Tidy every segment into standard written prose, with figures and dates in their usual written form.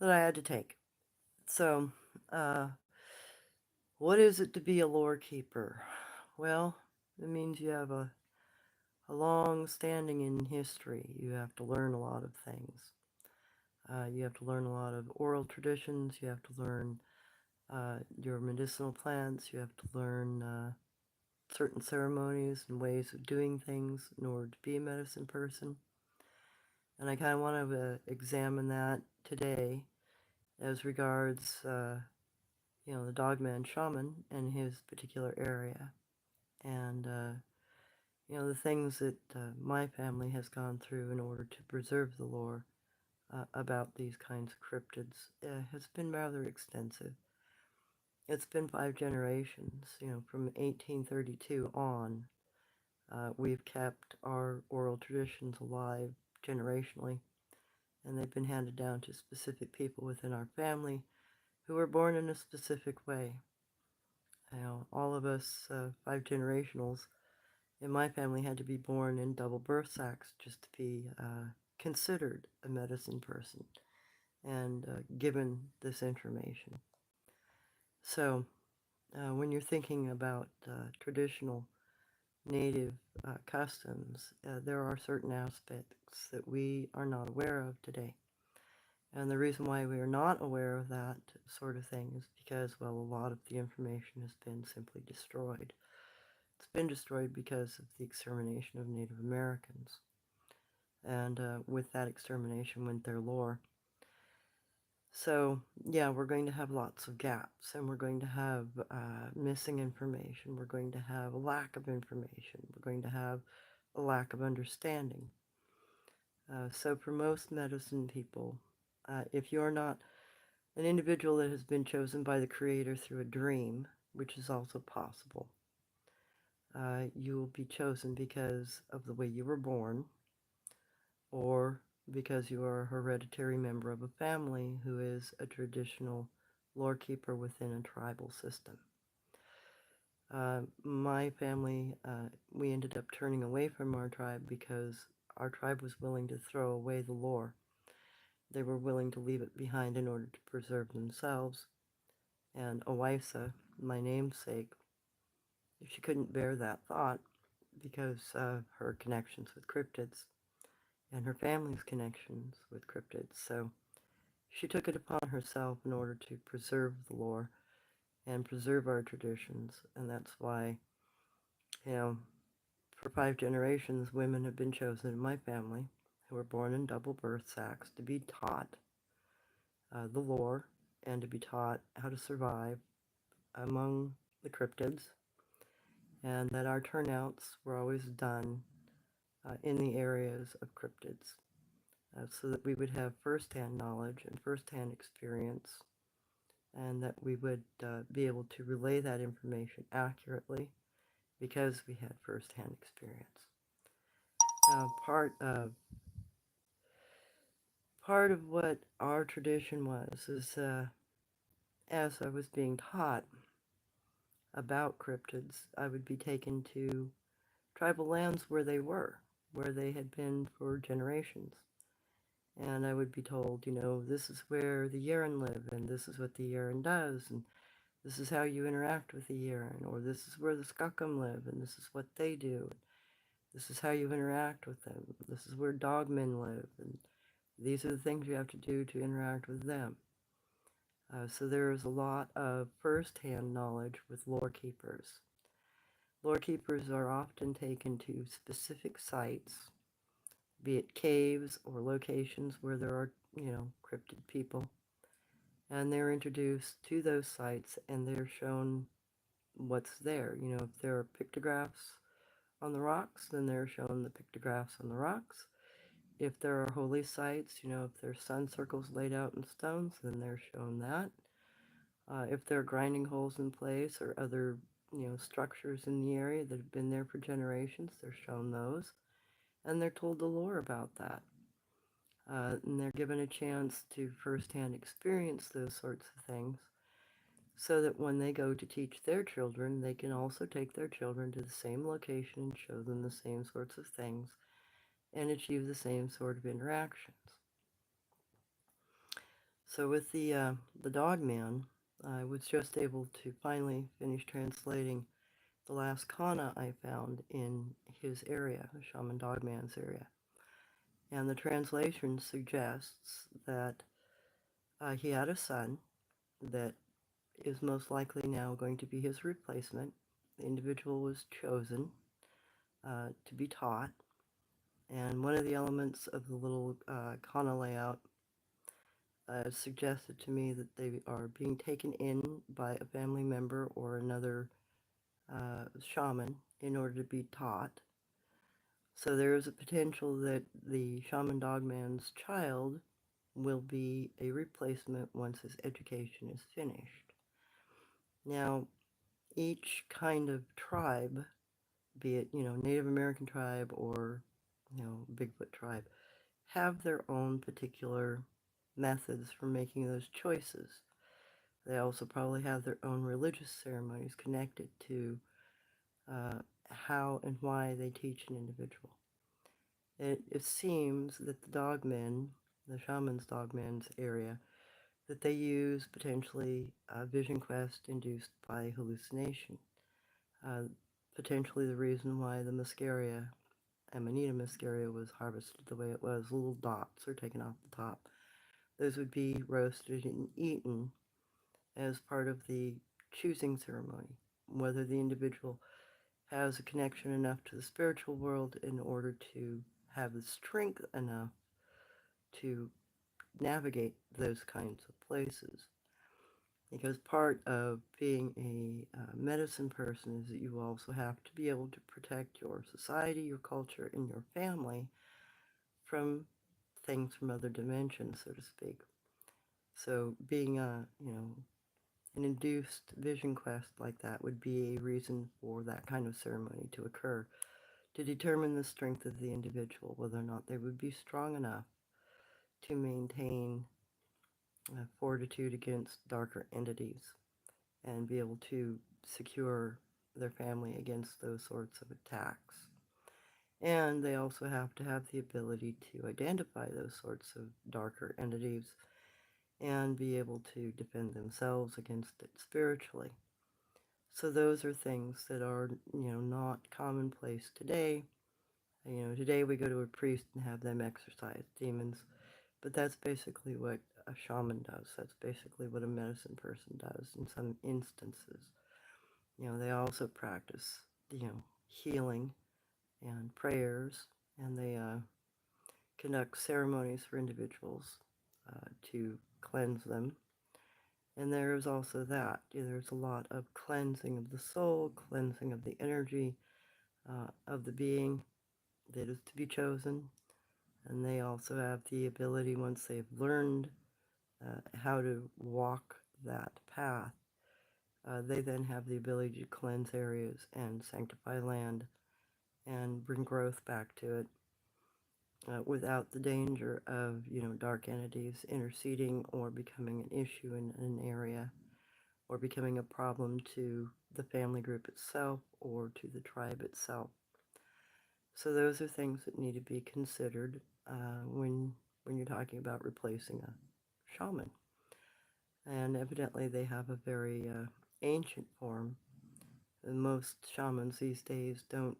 that I had to take. So, uh, what is it to be a lore keeper? Well, it means you have a long standing in history. You have to learn a lot of things. You have to learn a lot of oral traditions. You have to learn your medicinal plants. You have to learn certain ceremonies and ways of doing things in order to be a medicine person. And I kind of want to examine that today as regards, the dogman shaman and his particular area. And, the things that my family has gone through in order to preserve the lore about these kinds of cryptids has been rather extensive. It's been 5 generations, from 1832 on. We've kept our oral traditions alive generationally, and they've been handed down to specific people within our family who were born in a specific way. All of us 5 generationals in my family had to be born in double birth sacks just to be considered a medicine person and given this information. So, when you're thinking about traditional native customs, there are certain aspects that we are not aware of today. And the reason why we are not aware of that sort of thing is because, well, a lot of the information has been simply destroyed. It's been destroyed because of the extermination of Native Americans. And with that extermination went their lore. So, yeah, we're going to have lots of gaps, and we're going to have missing information. We're going to have a lack of information. We're going to have a lack of understanding. So, for most medicine people, if you're not an individual that has been chosen by the Creator through a dream, which is also possible, you will be chosen because of the way you were born, or because you are a hereditary member of a family who is a traditional lore keeper within a tribal system. My family, we ended up turning away from our tribe because our tribe was willing to throw away the lore. They were willing to leave it behind in order to preserve themselves. And Owaisa, my namesake, she couldn't bear that thought because of her connections with cryptids and her family's connections with cryptids. So she took it upon herself in order to preserve the lore and preserve our traditions. And that's why, you know, for 5 generations, women have been chosen in my family who were born in double birth sacks to be taught the lore and to be taught how to survive among the cryptids, and that our turnouts were always done in the areas of cryptids so that we would have firsthand knowledge and firsthand experience, and that we would be able to relay that information accurately because we had firsthand experience. Part of what our tradition was is as I was being taught about cryptids, I would be taken to tribal lands where they had been for generations. And I would be told, this is where the Yeren live, and this is what the Yeren does, and this is how you interact with the Yeren, or this is where the Skakkum live, and this is what they do. This is how you interact with them. This is where dogmen live, and these are the things you have to do to interact with them. So there is a lot of first-hand knowledge with lore keepers. Lore keepers are often taken to specific sites, be it caves or locations where there are, cryptid people. And they're introduced to those sites and they're shown what's there. If there are pictographs on the rocks, then they're shown the pictographs on the rocks. If there are holy sites, if there's sun circles laid out in stones, then they're shown that. If there are grinding holes in place or other, structures in the area that have been there for generations, they're shown those. And they're told the lore about that. And they're given a chance to firsthand experience those sorts of things so that when they go to teach their children, they can also take their children to the same location and show them the same sorts of things and achieve the same sort of interactions. So with the dog man, I was just able to finally finish translating the last kana I found in his area, the shaman dog man's area. And the translation suggests that he had a son that is most likely now going to be his replacement. The individual was chosen to be taught, and one of the elements of the little kana layout suggested to me that they are being taken in by a family member or another shaman in order to be taught. So there is a potential that the shaman dogman's child will be a replacement once his education is finished. Now, each kind of tribe, be it, Native American tribe or, Bigfoot tribe, have their own particular methods for making those choices. They also probably have their own religious ceremonies connected to uh, how and why they teach an individual. It seems that the dogmen, the shaman's dogmen's area, that they use potentially vision quest induced by hallucination. Uh, Potentially the reason why the muscaria, Amanita muscaria, was harvested the way it was. Little dots are taken off the top. Those would be roasted and eaten as part of the choosing ceremony, whether the individual has a connection enough to the spiritual world in order to have the strength enough to navigate those kinds of places. Because part of being a medicine person is that you also have to be able to protect your society, your culture, and your family from things from other dimensions, so to speak. So being an induced vision quest like that would be a reason for that kind of ceremony to occur, to determine the strength of the individual, whether or not they would be strong enough to maintain fortitude against darker entities and be able to secure their family against those sorts of attacks. And they also have to have the ability to identify those sorts of darker entities and be able to defend themselves against it spiritually. So those are things that are, not commonplace today. Today we go to a priest and have them exorcise demons, but that's basically what a shaman does. That's basically what a medicine person does in some instances. They also practice, healing and prayers, and they conduct ceremonies for individuals to cleanse them. And there is also that. There's a lot of cleansing of the soul, cleansing of the energy of the being that is to be chosen. And they also have the ability, once they've learned how to walk that path, they then have the ability to cleanse areas and sanctify land and bring growth back to it without the danger of, dark entities interceding or becoming an issue in an area or becoming a problem to the family group itself or to the tribe itself. So those are things that need to be considered when you're talking about replacing a shaman. And evidently they have a very ancient form. And most shamans these days don't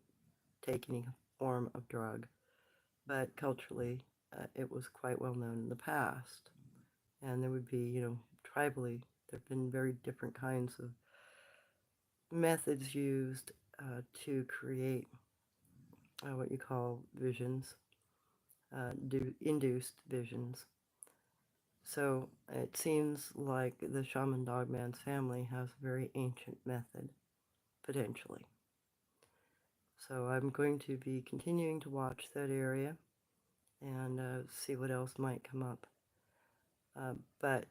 take any form of drug, but culturally it was quite well known in the past. And there would be, tribally, there have been very different kinds of methods used to create what you call visions, induced visions. So it seems like the shaman dogman's family has a very ancient method, potentially. So I'm going to be continuing to watch that area and see what else might come up. But,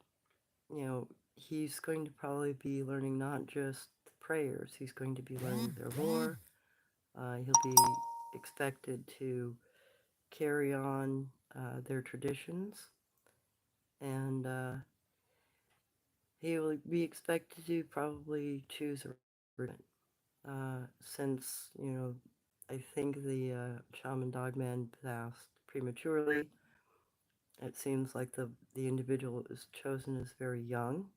he's going to probably be learning not just the prayers, he's going to be learning their lore. He'll be expected to carry on their traditions, and he will be expected to probably choose a regiment. Since, I think the shaman dogman passed prematurely, It seems like the individual is chosen is very young.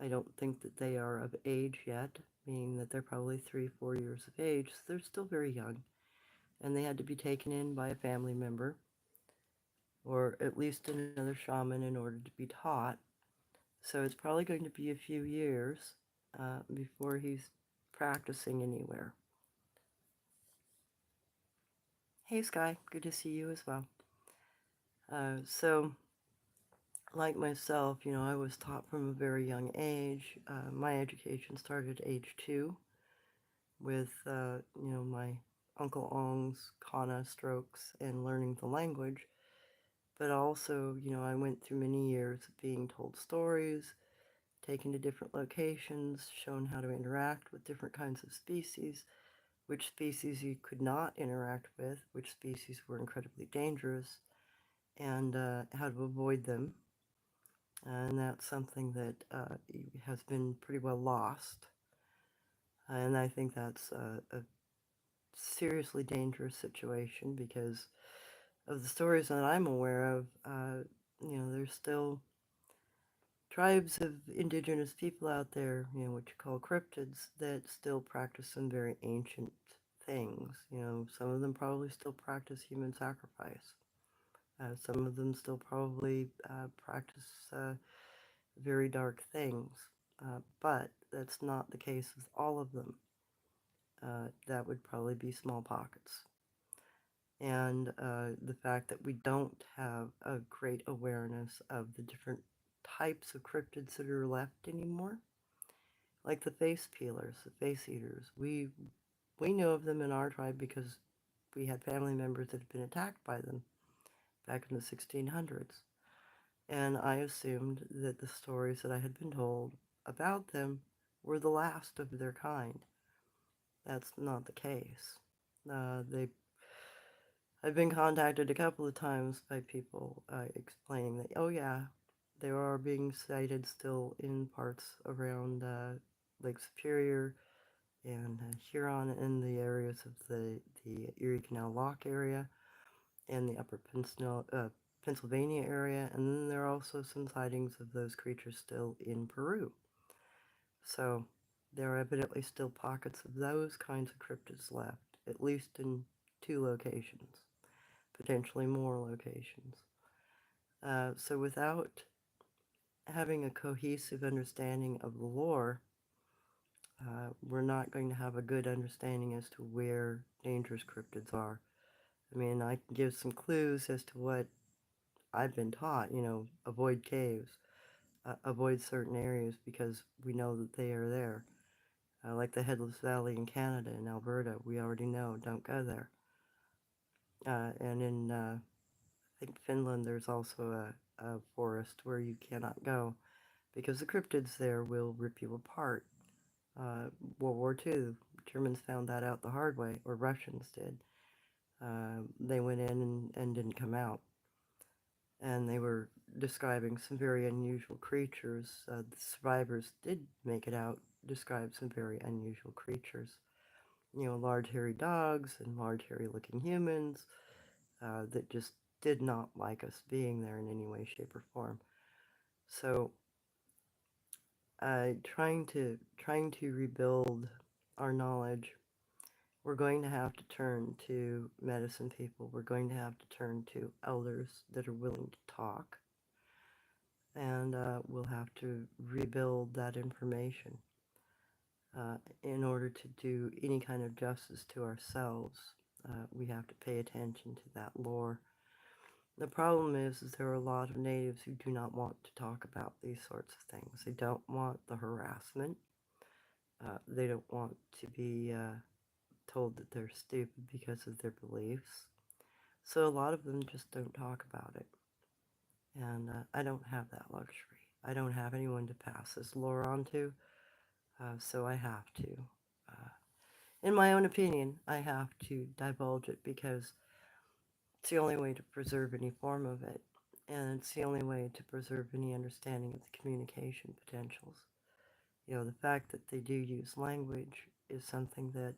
I don't think that they are of age yet, meaning that they're probably 3, 4 years of age. So they're still very young, and they had to be taken in by a family member or at least another shaman in order to be taught. So it's probably going to be a few years before he's practicing anywhere. Hey, Sky, good to see you as well. So, like myself, I was taught from a very young age. My education started at age 2 with, my Uncle Ong's kana strokes and learning the language. But also, I went through many years of being told stories, taken to different locations, shown how to interact with different kinds of species, which species you could not interact with, which species were incredibly dangerous, and how to avoid them. And that's something that has been pretty well lost. And I think that's a seriously dangerous situation because of the stories that I'm aware of. There's still tribes of indigenous people out there, what you call cryptids, that still practice some very ancient things. Some of them probably still practice human sacrifice. Some of them still probably practice very dark things. But that's not the case with all of them. That would probably be small pockets. And the fact that we don't have a great awareness of the different types of cryptids that are left anymore, like the face peelers, the face eaters. We know of them in our tribe because we had family members that had been attacked by them back in the 1600s. And I assumed that the stories that I had been told about them were the last of their kind. That's not the case. They I've been contacted a couple of times by people explaining that, oh yeah, they are being sighted still in parts around Lake Superior and Huron, in the areas of the Erie Canal Lock area and the upper Pennsylvania area, and then there are also some sightings of those creatures still in Peru. So there are evidently still pockets of those kinds of cryptids left, at least in 2 locations, potentially more locations. So without having a cohesive understanding of the lore, we're not going to have a good understanding as to where dangerous cryptids are. I mean, I can give some clues as to what I've been taught, avoid caves, avoid certain areas because we know that they are there. Like the Headless Valley in Canada and Alberta, we already know, don't go there. And in, I think, Finland, there's also a forest where you cannot go because the cryptids there will rip you apart. World War II, Germans found that out the hard way, or Russians did. They went in and didn't come out. And they were describing some very unusual creatures. The survivors did make it out, describe some very unusual creatures. Large hairy dogs and large hairy looking humans that just did not like us being there in any way, shape, or form. So, trying to rebuild our knowledge, we're going to have to turn to medicine people. We're going to have to turn to elders that are willing to talk, and we'll have to rebuild that information in order to do any kind of justice to ourselves. We have to pay attention to that lore. The problem is there are a lot of natives who do not want to talk about these sorts of things. They don't want the harassment. They don't want to be told that they're stupid because of their beliefs. So a lot of them just don't talk about it. And I don't have that luxury. I don't have anyone to pass this lore on to, so I have to. Uh, in my own opinion, I have to divulge it because it's the only way to preserve any form of it, and it's the only way to preserve any understanding of the communication potentials. The fact that they do use language is something that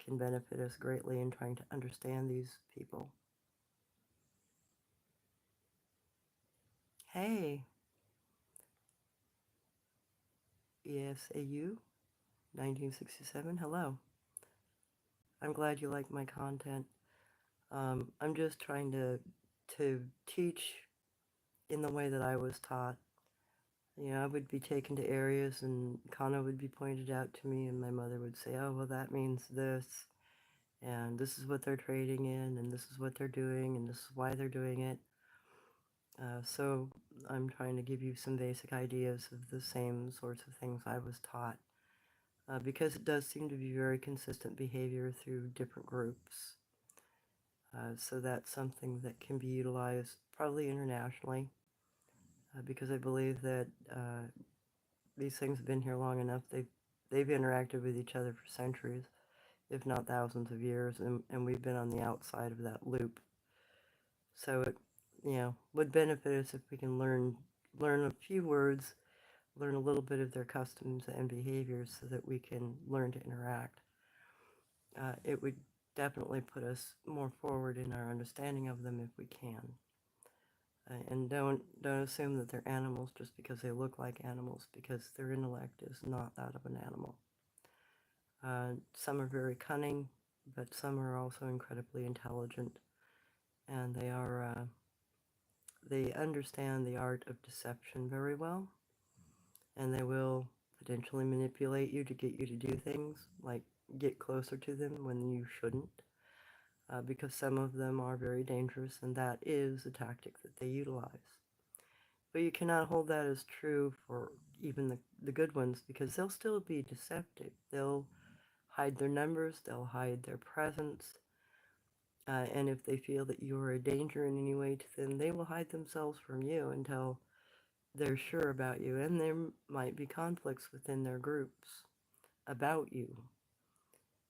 can benefit us greatly in trying to understand these people. Hey, ESAU 1967. Hello. I'm glad you like my content. I'm just trying to teach in the way that I was taught. You know, I would be taken to areas and Kana would be pointed out to me, and my mother would say, "Oh, well, that means this, and this is what they're trading in, and this is what they're doing, and this is why they're doing it." So I'm trying to give you some basic ideas of the same sorts of things I was taught. Because it does seem to be very consistent behavior through different groups. So that's something that can be utilized probably internationally, because I believe that these things have been here long enough. They've interacted with each other for centuries, if not thousands of years, and we've been on the outside of that loop. So it, would benefit us if we can learn a few words, learn a little bit of their customs and behaviors, so that we can learn to interact. It would definitely put us more forward in our understanding of them if we can. And don't assume that they're animals just because they look like animals, because their intellect is not that of an animal. Some are very cunning, but some are also incredibly intelligent, and they understand the art of deception very well, and they will potentially manipulate you to get you to do things like get closer to them when you shouldn't. Because some of them are very dangerous, and that is a tactic that they utilize. But you cannot hold that as true for even the good ones, because they'll still be deceptive. They'll hide their numbers, they'll hide their presence, and if they feel that you are a danger in any way to them, they will hide themselves from you until they're sure about you, and there might be conflicts within their groups about you.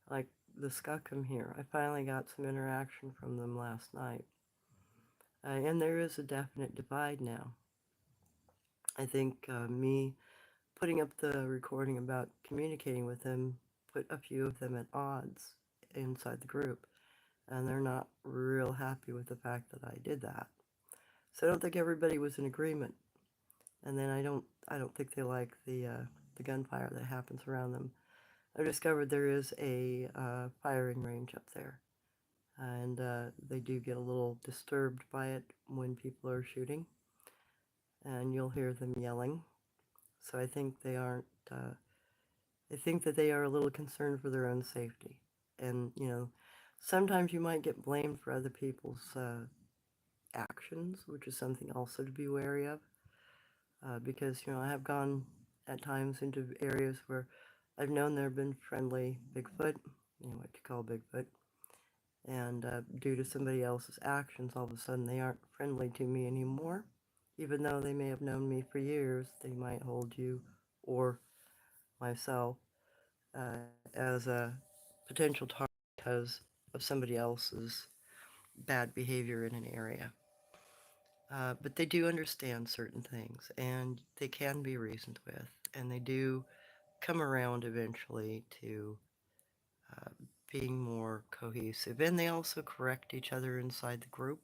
Like the Skookum here, I finally got some interaction from them last night. And there is a definite divide now. I think me putting up the recording about communicating with them put a few of them at odds inside the group, and they're not real happy with the fact that I did that. So I don't think everybody was in agreement. And then I don't think they like the gunfire that happens around them. I've discovered there is a firing range up there, and they do get a little disturbed by it when people are shooting, and you'll hear them yelling. So I think they aren't. I think that they are a little concerned for their own safety, and sometimes you might get blamed for other people's actions, which is something also to be wary of. Because I have gone at times into areas where I've known there have been friendly Bigfoot, what you call Bigfoot, and due to somebody else's actions, all of a sudden they aren't friendly to me anymore. Even though they may have known me for years, they might hold you or myself as a potential target because of somebody else's bad behavior in an area. But they do understand certain things, and they can be reasoned with, and they do come around eventually to uh, being more cohesive, and they also correct each other inside the group.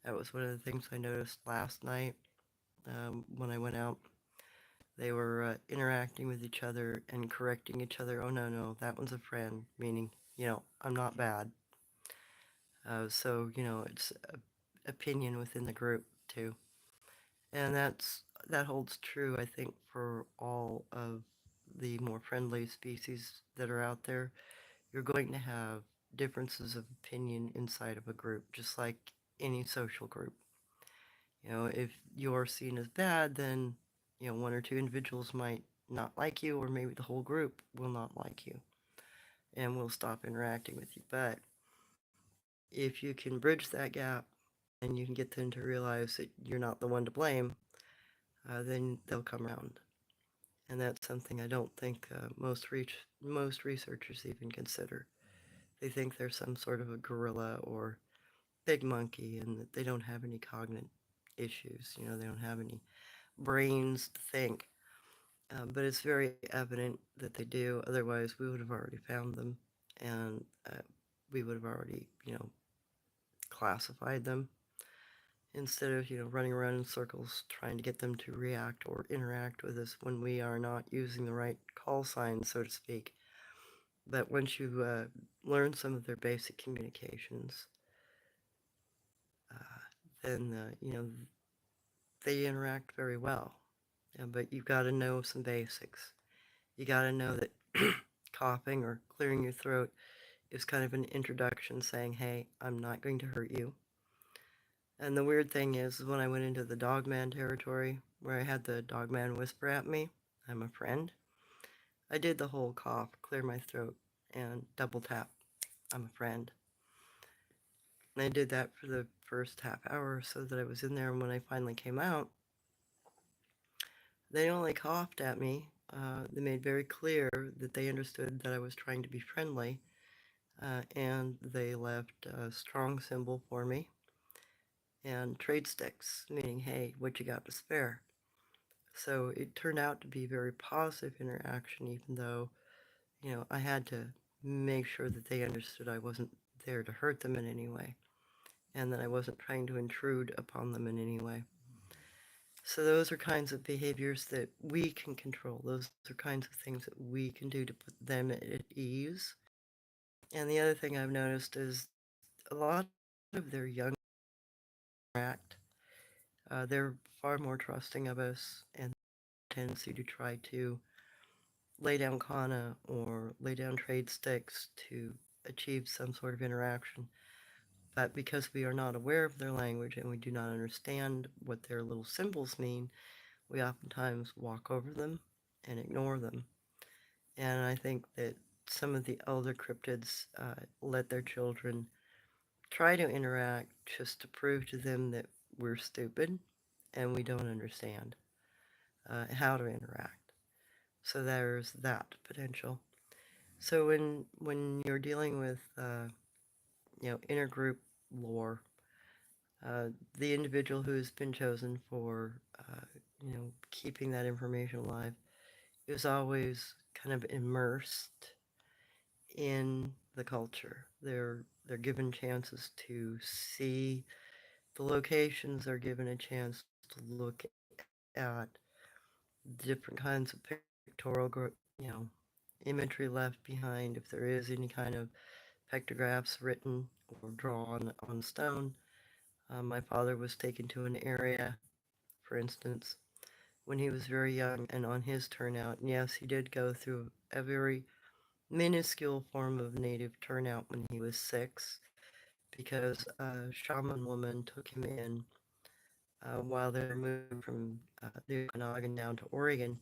That was one of the things I noticed last night when I went out. They were interacting with each other and correcting each other. Oh, no, no, that one's a friend, meaning, I'm not bad. So, it's opinion within the group, too. And that holds true, I think, for all of the more friendly species that are out there. You're going to have differences of opinion inside of a group, just like any social group. If you're seen as bad, then, one or two individuals might not like you, or maybe the whole group will not like you and will stop interacting with you. But if you can bridge that gap and you can get them to realize that you're not the one to blame, then they'll come around. And that's something I don't think most researchers even consider. They think they're some sort of a gorilla or big monkey, and that they don't have any cognitive issues. They don't have any brains to think. But it's very evident that they do. Otherwise, we would have already found them, and we would have already, classified them. instead of, running around in circles trying to get them to react or interact with us when we are not using the right call signs, so to speak. But once you learn some of their basic communications, then, they interact very well. Yeah, but you've got to know some basics. You got to know that coughing or clearing your throat is kind of an introduction saying, hey, I'm not going to hurt you. And the weird thing is when I went into the dogman territory, where I had the dogman whisper at me, I'm a friend, I did the whole cough, clear my throat, and double tap, I'm a friend. And I did that for the first half hour or so that I was in there, and when I finally came out, they only coughed at me. They made very clear that they understood that I was trying to be friendly, and they left a strong symbol for me and trade sticks, meaning, hey, what you got to spare? So it turned out to be very positive interaction, even though, I had to make sure that they understood I wasn't there to hurt them in any way, and that I wasn't trying to intrude upon them in any way. So those are kinds of behaviors that we can control. Those are kinds of things that we can do to put them at ease. And the other thing I've noticed is a lot of their young act, they're far more trusting of us and tendency to try to lay down kana or lay down trade sticks to achieve some sort of interaction. But because we are not aware of their language and we do not understand what their little symbols mean, we oftentimes walk over them and ignore them. And I think that some of the elder cryptids let their children try to interact just to prove to them that we're stupid and we don't understand how to interact. So there's that potential. So when you're dealing with intergroup lore, the individual who's been chosen for keeping that information alive is always kind of immersed in the culture. They're given chances to see the locations. They're given a chance to look at different kinds of pictorial, imagery left behind. If there is any kind of pictographs written or drawn on stone. My father was taken to an area, for instance, when he was very young and on his turnout. And yes, he did go through a very minuscule form of native turnout when he was 6 because a shaman woman took him in while they were moving from the Okanagan down to Oregon.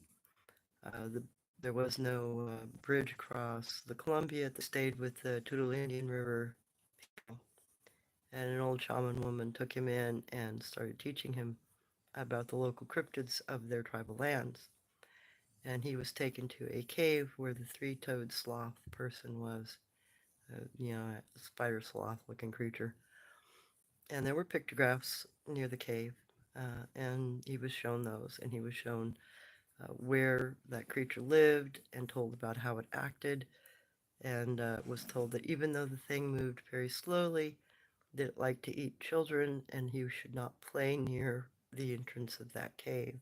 The, there was no bridge across the Columbia. They stayed with the Toutle Indian River people, and an old shaman woman took him in and started teaching him about the local cryptids of their tribal lands. And he was taken to a cave where the three-toed sloth person was, a spider sloth looking creature. And there were pictographs near the cave, and he was shown those, and he was shown where that creature lived and told about how it acted, and was told that even though the thing moved very slowly, that it liked to eat children, and he should not play near the entrance of that cave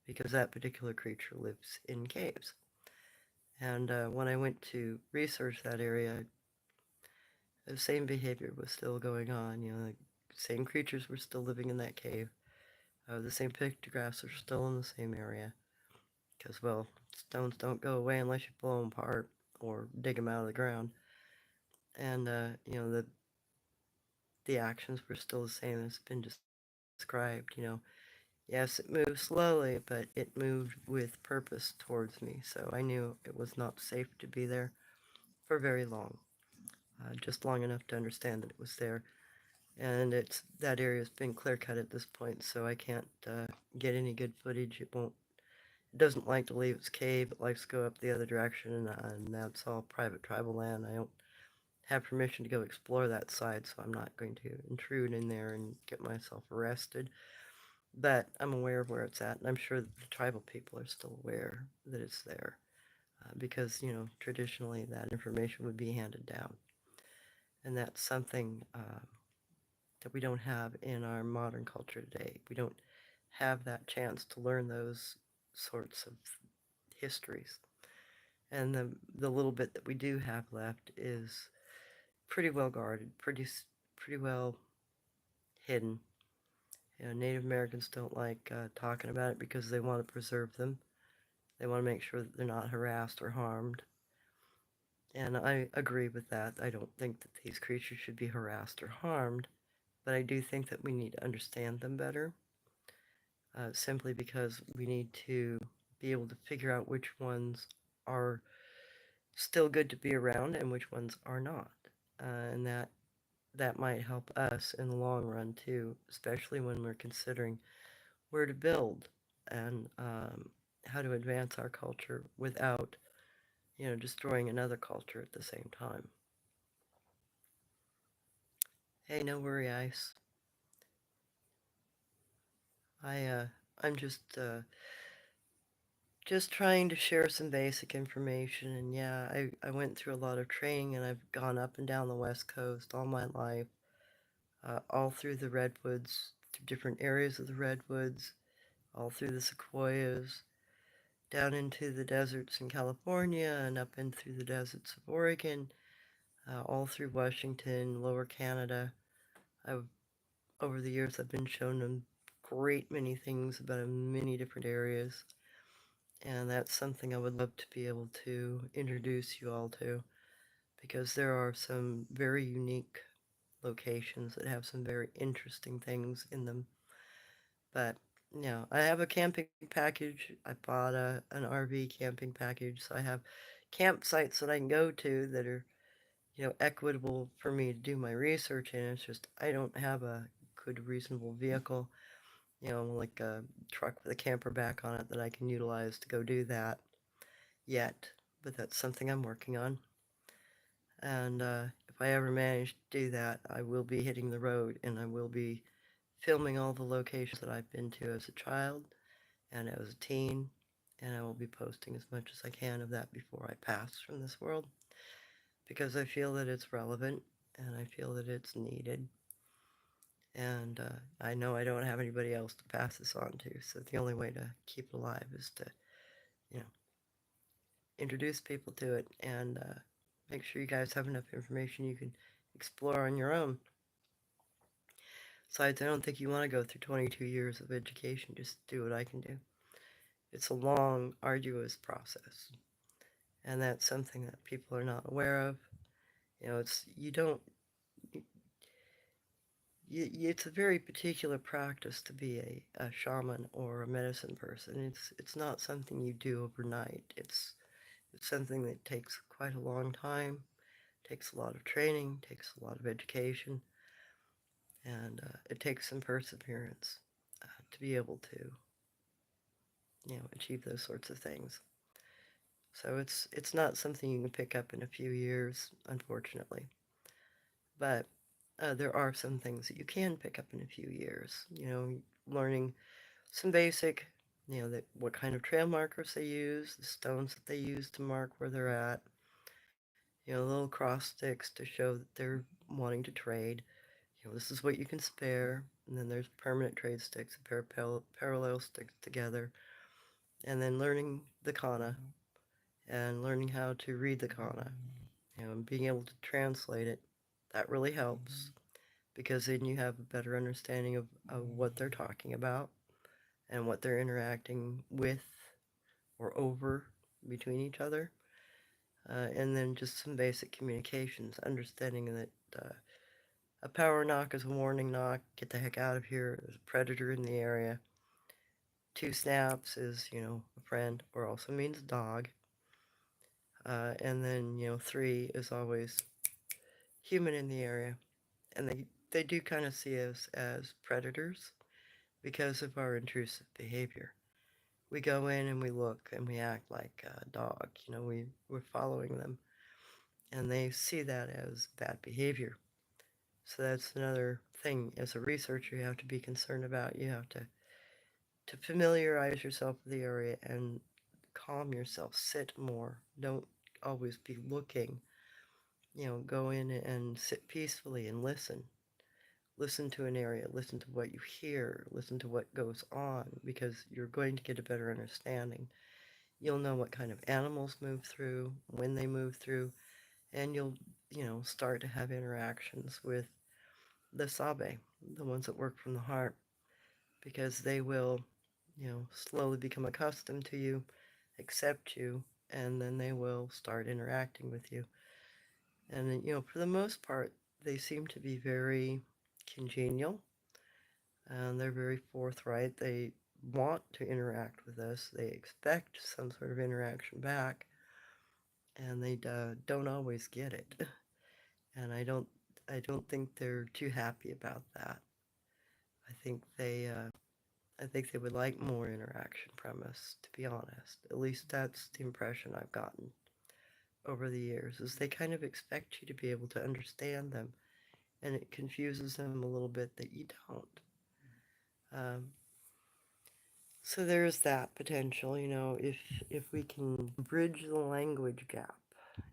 because that particular creature lives in caves. And when I went to research that area, the same behavior was still going on. The same creatures were still living in that cave. The same pictographs are still in the same area. Because, well, stones don't go away unless you blow them apart or dig them out of the ground. And, the actions were still the same as been described. Yes, it moved slowly, but it moved with purpose towards me. So I knew it was not safe to be there for very long. Just long enough to understand that it was there. And that area's been clear cut at this point, so I can't get any good footage. It doesn't like to leave its cave. It likes to go up the other direction, and that's all private tribal land. I don't have permission to go explore that side, so I'm not going to intrude in there and get myself arrested. But I'm aware of where it's at, and I'm sure that the tribal people are still aware that it's there, because, traditionally that information would be handed down. And that's something that we don't have in our modern culture today. We don't have that chance to learn those sorts of histories. And the little bit that we do have left is pretty well guarded, pretty well hidden. You know, Native Americans don't like talking about it because they want to preserve them. They want to make sure that they're not harassed or harmed. And I agree with that. I don't think that these creatures should be harassed or harmed, but I do think that we need to understand them better, simply because we need to be able to figure out which ones are still good to be around and which ones are not. And that might help us in the long run too, especially when we're considering where to build and how to advance our culture without, destroying another culture at the same time. Hey, no worry, Ice. I I'm just trying to share some basic information, and yeah, I went through a lot of training, and I've gone up and down the West Coast all my life, all through the redwoods, through different areas of the redwoods, all through the sequoias, down into the deserts in California, and up in through the deserts of Oregon, all through Washington, Lower Canada. I've Over the years, I've been shown a great many things about many different areas. And that's something I would love to be able to introduce you all to, because there are some very unique locations that have some very interesting things in them. But, I have a camping package. I bought an RV camping package, so I have campsites that I can go to that are, equitable for me to do my research in. It's just I don't have a good, reasonable vehicle, like a truck with a camper back on it that I can utilize to go do that yet, but that's something I'm working on. And if I ever manage to do that, I will be hitting the road and I will be filming all the locations that I've been to as a child and as a teen, and I will be posting as much as I can of that before I pass from this world, because I feel that it's relevant and I feel that it's needed. And I know I don't have anybody else to pass this on to, so the only way to keep it alive is to, you know, introduce people to it and make sure you guys have enough information you can explore on your own. Besides, I don't think you want to go through 22 years of education just to do what I can do. It's a long, arduous process, and that's something that people are not aware of. It's you don't. It's a very particular practice to be a shaman or a medicine person. It's not something you do overnight. It's something that takes quite a long time, takes a lot of training, takes a lot of education, and it takes some perseverance to be able to, achieve those sorts of things. So it's not something you can pick up in a few years, unfortunately. But there are some things that you can pick up in a few years. Learning some basic, that what kind of trail markers they use, the stones that they use to mark where they're at. Little cross sticks to show that they're wanting to trade. This is what you can spare. And then there's permanent trade sticks, a pair of parallel sticks together. And then learning the kana and learning how to read the kana, and being able to translate it. That really helps, because then you have a better understanding of what they're talking about and what they're interacting with or over between each other. And then just some basic communications, understanding that a power knock is a warning knock, get the heck out of here, there's a predator in the area. Two snaps is, a friend, or also means dog. And then, three is always human in the area. And they do kind of see us as predators because of our intrusive behavior. We go in and we look and we act like a dog, we're following them. And they see that as bad behavior. So that's another thing as a researcher you have to be concerned about. You have to familiarize yourself with the area and calm yourself, sit more. Don't always be looking. Go in and sit peacefully and listen. listen to an area, listen to what you hear, listen to what goes on, because you're going to get a better understanding. You'll know what kind of animals move through, when they move through, and you'll, start to have interactions with the Sabe, the ones that work from the heart, because they will, slowly become accustomed to you, accept you, and then they will start interacting with you. And then, for the most part, they seem to be very congenial, and they're very forthright. They want to interact with us. They expect some sort of interaction back, and they don't always get it. And I don't think they're too happy about that. I think they, uh, I think they would like more interaction from us, to be honest. At least that's the impression I've gotten over the years, is they kind of expect you to be able to understand them, and it confuses them a little bit that you don't. Um, so there's that potential, if we can bridge the language gap,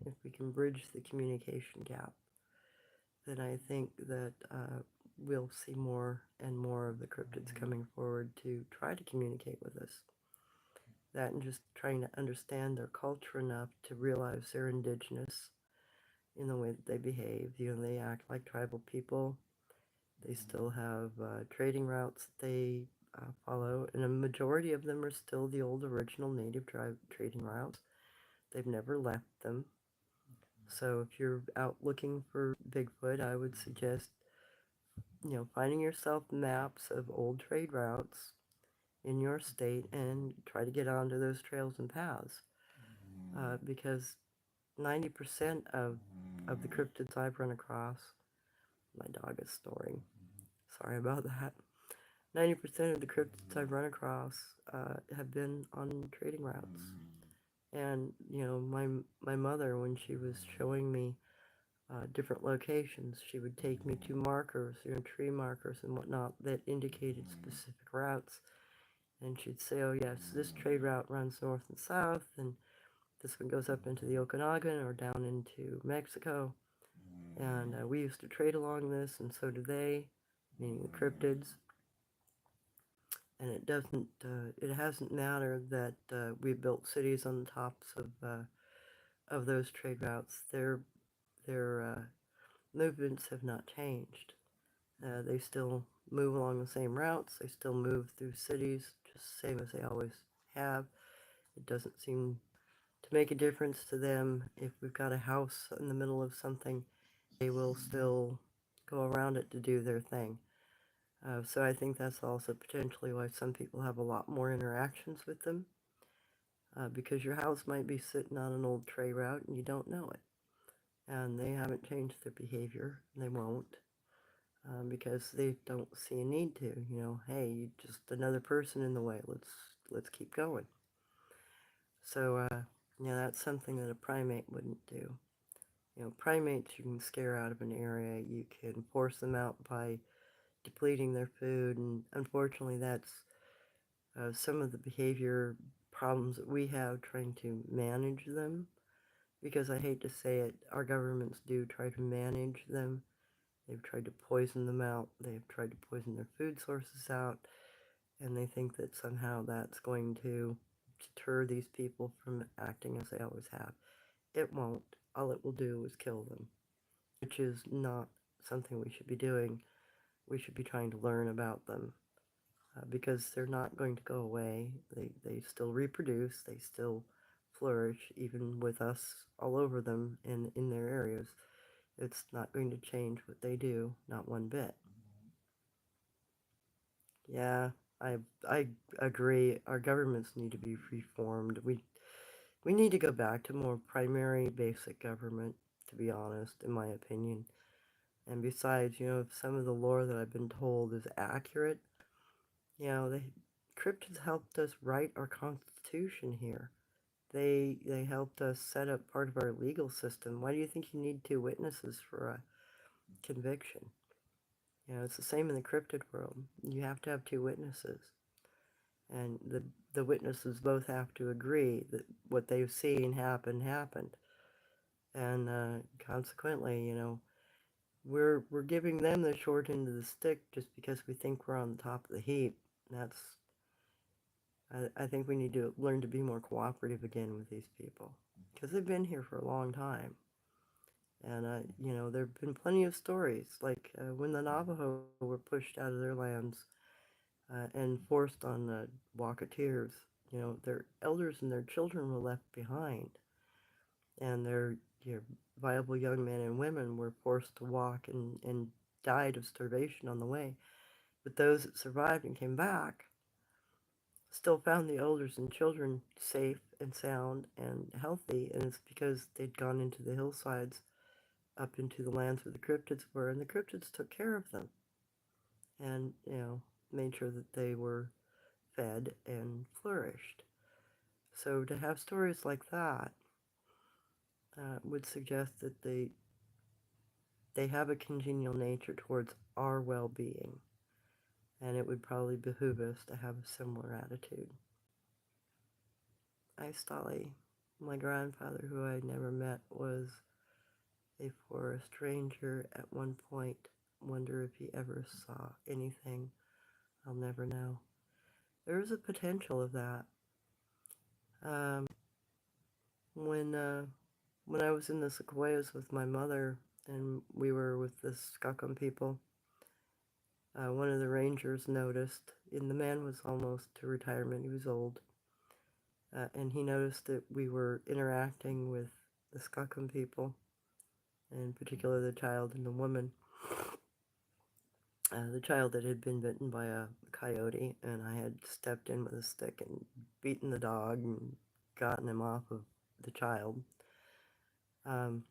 if we can bridge the communication gap, then I think that we'll see more and more of the cryptids coming forward to try to communicate with us. That and just trying to understand their culture enough to realize they're indigenous in the way that they behave. They act like tribal people. They still have trading routes that they follow, and a majority of them are still the old original native tribe trading routes. They've never left them. So if you're out looking for Bigfoot, I would suggest, finding yourself maps of old trade routes in your state and try to get onto those trails and paths. Because 90% of the cryptids I've run across, my dog is snoring. Sorry about that. 90% of the cryptids I've run across have been on trading routes. And, my mother, when she was showing me different locations, she would take me to markers, tree markers and whatnot that indicated specific routes. And she'd say, oh, yes, this trade route runs north and south, and this one goes up into the Okanagan or down into Mexico. And we used to trade along this, and so do they, meaning the cryptids. And it hasn't mattered that we built cities on the tops of those trade routes. Their movements have not changed. They still move along the same routes. They still move through cities, just the same as they always have. It doesn't seem to make a difference to them if we've got a house in the middle of something. They will still go around it to do their thing. So I think that's also potentially why some people have a lot more interactions with them, because your house might be sitting on an old trade route and you don't know it. And they haven't changed their behavior. They won't, because they don't see a need to. Hey, just another person in the way. Let's keep going. So, that's something that a primate wouldn't do. Primates you can scare out of an area. You can force them out by depleting their food, and unfortunately that's some of the behavior problems that we have trying to manage them, because I hate to say it, our governments do try to manage them. They've tried to poison them out. They've tried to poison their food sources out, and they think that somehow that's going to deter these people from acting as they always have. It won't. All it will do is kill them, which is not something we should be doing. We should be trying to learn about them, because they're not going to go away. They still reproduce. They still flourish, even with us all over them in their areas. It's not going to change what they do, not one bit. Yeah, I agree. Our governments need to be reformed. We need to go back to more primary, basic government, to be honest, in my opinion. And besides, if some of the lore that I've been told is accurate, the cryptids helped us write our Constitution here. They helped us set up part of our legal system. Why do you think you need two witnesses for a conviction? It's the same in the cryptid world. You have to have two witnesses, and the witnesses both have to agree that what they've seen happened, and consequently, we're giving them the short end of the stick just because we think we're on the top of the heap. That's I think we need to learn to be more cooperative again with these people because they've been here for a long time. And, there have been plenty of stories, like when the Navajo were pushed out of their lands and forced on walketeers, their elders and their children were left behind. And their viable young men and women were forced to walk and died of starvation on the way. But those that survived and came back still found the elders and children safe and sound and healthy, and it's because they'd gone into the hillsides up into the lands where the cryptids were, and the cryptids took care of them and, made sure that they were fed and flourished. So to have stories like that would suggest that they have a congenial nature towards our well-being, and it would probably behoove us to have a similar attitude. I Stolly, my grandfather, who I never met, was a forest ranger at one point. Wonder if he ever saw anything. I'll never know. There is a potential of that. Um, when when I was in the sequoias with my mother, and we were with the Skakam people, one of the rangers noticed, and the man was almost to retirement, he was old, and he noticed that we were interacting with the Skakam people, in particular the child and the woman. The child that had been bitten by a coyote, and I had stepped in with a stick and beaten the dog and gotten him off of the child. Um,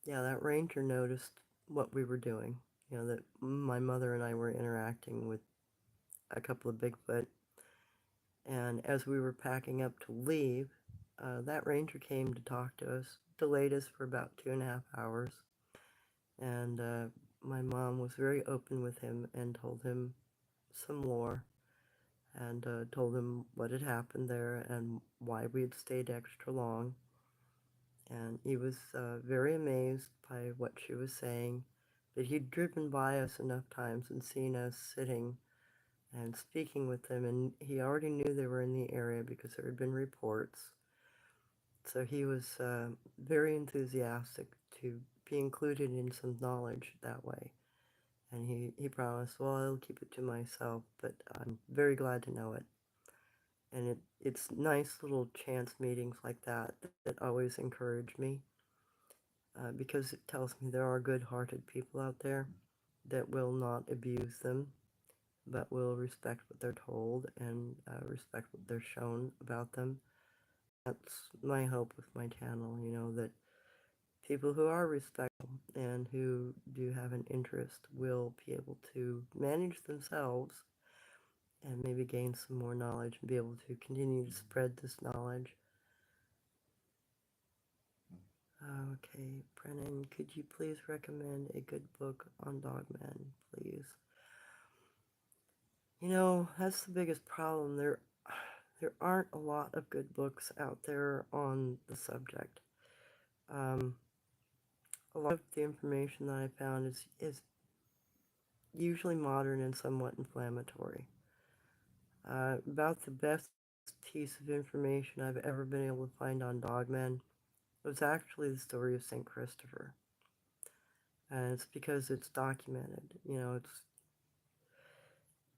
yeah, that ranger noticed what we were doing. That my mother and I were interacting with a couple of Bigfoot, and as we were packing up to leave, that ranger came to talk to us, delayed us for about 2.5 hours, and my mom was very open with him and told him some lore and told him what had happened there and why we had stayed extra long. And he was very amazed by what she was saying, but he'd driven by us enough times and seen us sitting and speaking with them, and he already knew they were in the area because there had been reports. So he was very enthusiastic to be included in some knowledge that way. And he promised, well, I'll keep it to myself, but I'm very glad to know it. And it's nice little chance meetings like that always encourage me because it tells me there are good-hearted people out there that will not abuse them, but will respect what they're told and respect what they're shown about them. That's my hope with my channel, that people who are respectful and who do have an interest will be able to manage themselves and maybe gain some more knowledge and be able to continue to spread this knowledge. Okay, Brennan, could you please recommend a good book on dogmen, please? That's the biggest problem. There aren't a lot of good books out there on the subject. A lot of the information that I found is usually modern and somewhat inflammatory. About the best piece of information I've ever been able to find on dogmen was actually the story of St. Christopher. And it's because it's documented.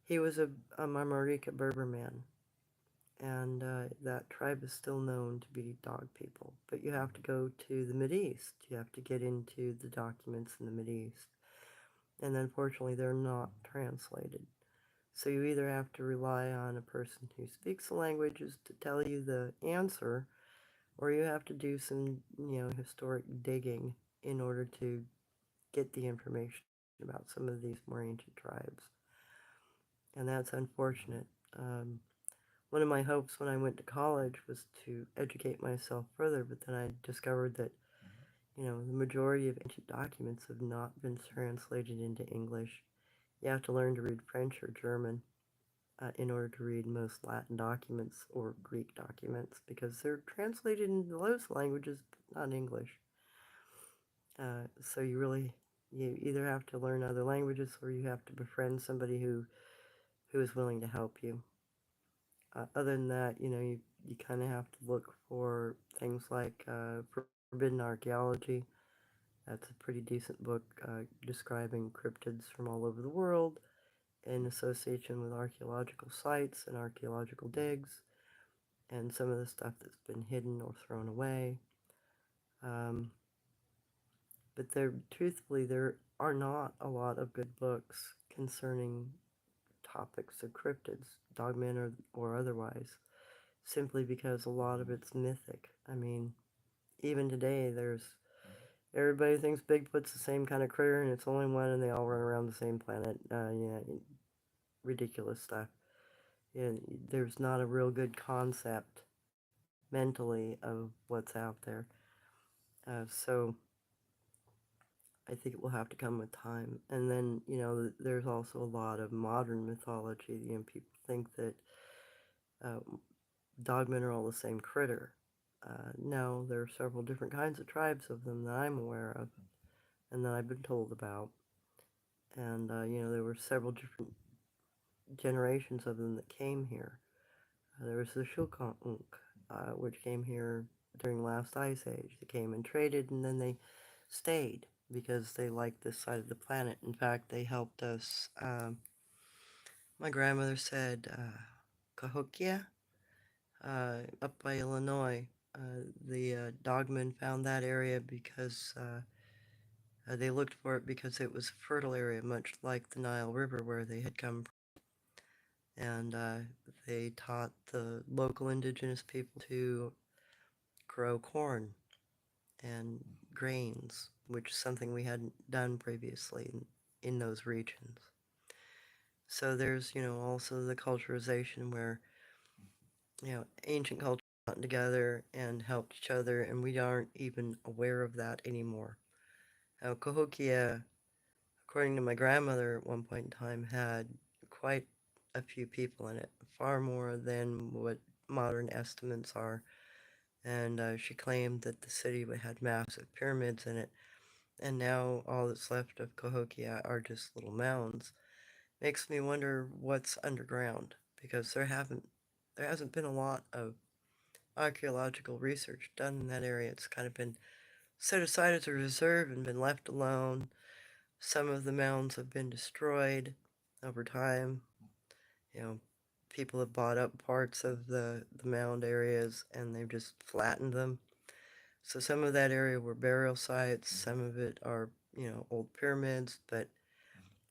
He was a Marmarika Berber man, and that tribe is still known to be dog people. But you have to go to the Mideast. You have to get into the documents in the Mideast. And unfortunately, they're not translated. So you either have to rely on a person who speaks the languages to tell you the answer, or you have to do some, historic digging in order to get the information about some of these more ancient tribes. And that's unfortunate. One of my hopes when I went to college was to educate myself further, but then I discovered that, the majority of ancient documents have not been translated into English. You have to learn to read French or German in order to read most Latin documents or Greek documents because they're translated into those languages, but not English. So you really You either have to learn other languages or you have to befriend somebody who is willing to help you. Other than that, you kind of have to look for things like Forbidden Archaeology. That's a pretty decent book describing cryptids from all over the world in association with archaeological sites and archaeological digs and some of the stuff that's been hidden or thrown away. Um, but truthfully, there are not a lot of good books concerning topics of cryptids, dogmen or otherwise, simply because a lot of it's mythic. I mean, even today, everybody thinks Bigfoot's the same kind of critter and it's only one and they all run around the same planet. Ridiculous stuff. Yeah, there's not a real good concept mentally of what's out there. So I think it will have to come with time. And then, there's also a lot of modern mythology. People think that uh, dogmen are all the same critter. No, there are several different kinds of tribes of them that I'm aware of and that I've been told about. And, there were several different generations of them that came here. There was the Shukunk, which came here during the last ice age. They came and traded, and then they stayed because they liked this side of the planet. In fact, they helped us. My grandmother said Cahokia up by Illinois. The dogmen found that area because they looked for it because it was a fertile area, much like the Nile River where they had come from. And they taught the local indigenous people to grow corn and grains, which is something we hadn't done previously in those regions. So there's, also the culturization where, ancient cultures got together and helped each other, and we aren't even aware of that anymore. Now, Cahokia, according to my grandmother at one point in time, had quite a few people in it, far more than what modern estimates are. And she claimed that the city had massive pyramids in it, and now all that's left of Cahokia are just little mounds. Makes me wonder what's underground, because there hasn't been a lot of archaeological research done in that area. It's kind of been set aside as a reserve and been left alone. Some of the mounds have been destroyed over time. You know, people have bought up parts of the mound areas and they've just flattened them. So some of that area were burial sites, some of it are, old pyramids, but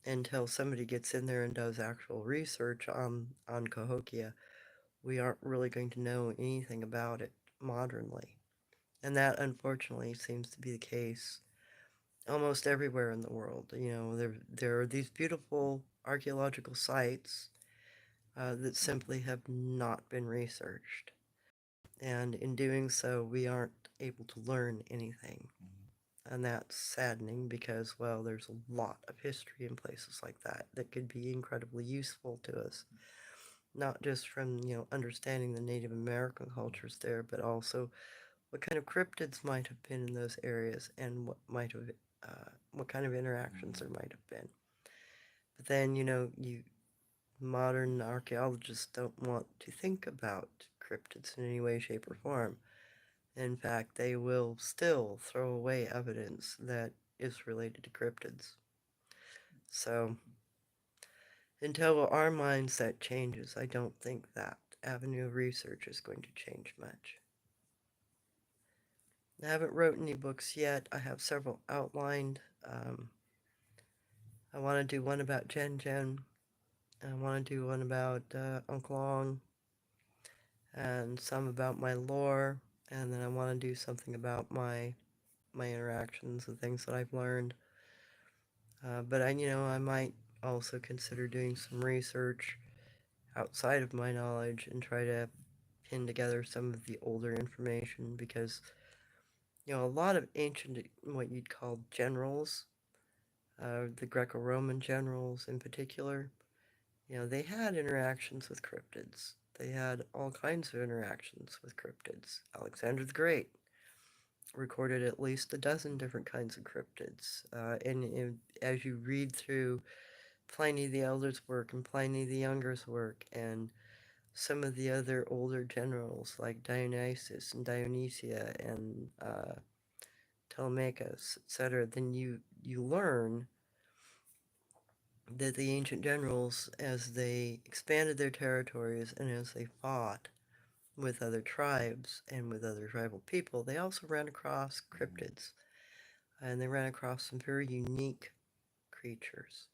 until somebody gets in there and does actual research on Cahokia, we aren't really going to know anything about it modernly. And that unfortunately seems to be the case almost everywhere in the world. There are these beautiful archaeological sites that simply have not been researched. And in doing so, we aren't able to learn anything. And that's saddening because, well, there's a lot of history in places like that that could be incredibly useful to us. Not just from, understanding the Native American cultures there, but also what kind of cryptids might have been in those areas and what kind of interactions there might have been. But then, modern archaeologists don't want to think about cryptids in any way, shape, or form. In fact, they will still throw away evidence that is related to cryptids. So, until our mindset changes, I don't think that avenue of research is going to change much. I haven't wrote any books yet. I have several outlined. I want to do one about Jen Jen. I want to do one about Uncle Ong, and some about my lore, and then I want to do something about my interactions and things that I've learned. But I might also consider doing some research outside of my knowledge and try to pin together some of the older information because, a lot of ancient, what you'd call generals, the Greco-Roman generals in particular, they had interactions with cryptids. They had all kinds of interactions with cryptids. Alexander the Great, recorded at least a dozen different kinds of cryptids. And as you read through Pliny the Elder's work and Pliny the Younger's work and some of the other older generals like Dionysius and Dionysia and Telemachus, etc., then you learn that the ancient generals, as they expanded their territories and as they fought with other tribes and with other tribal people, they also ran across cryptids. And they ran across some very unique creatures.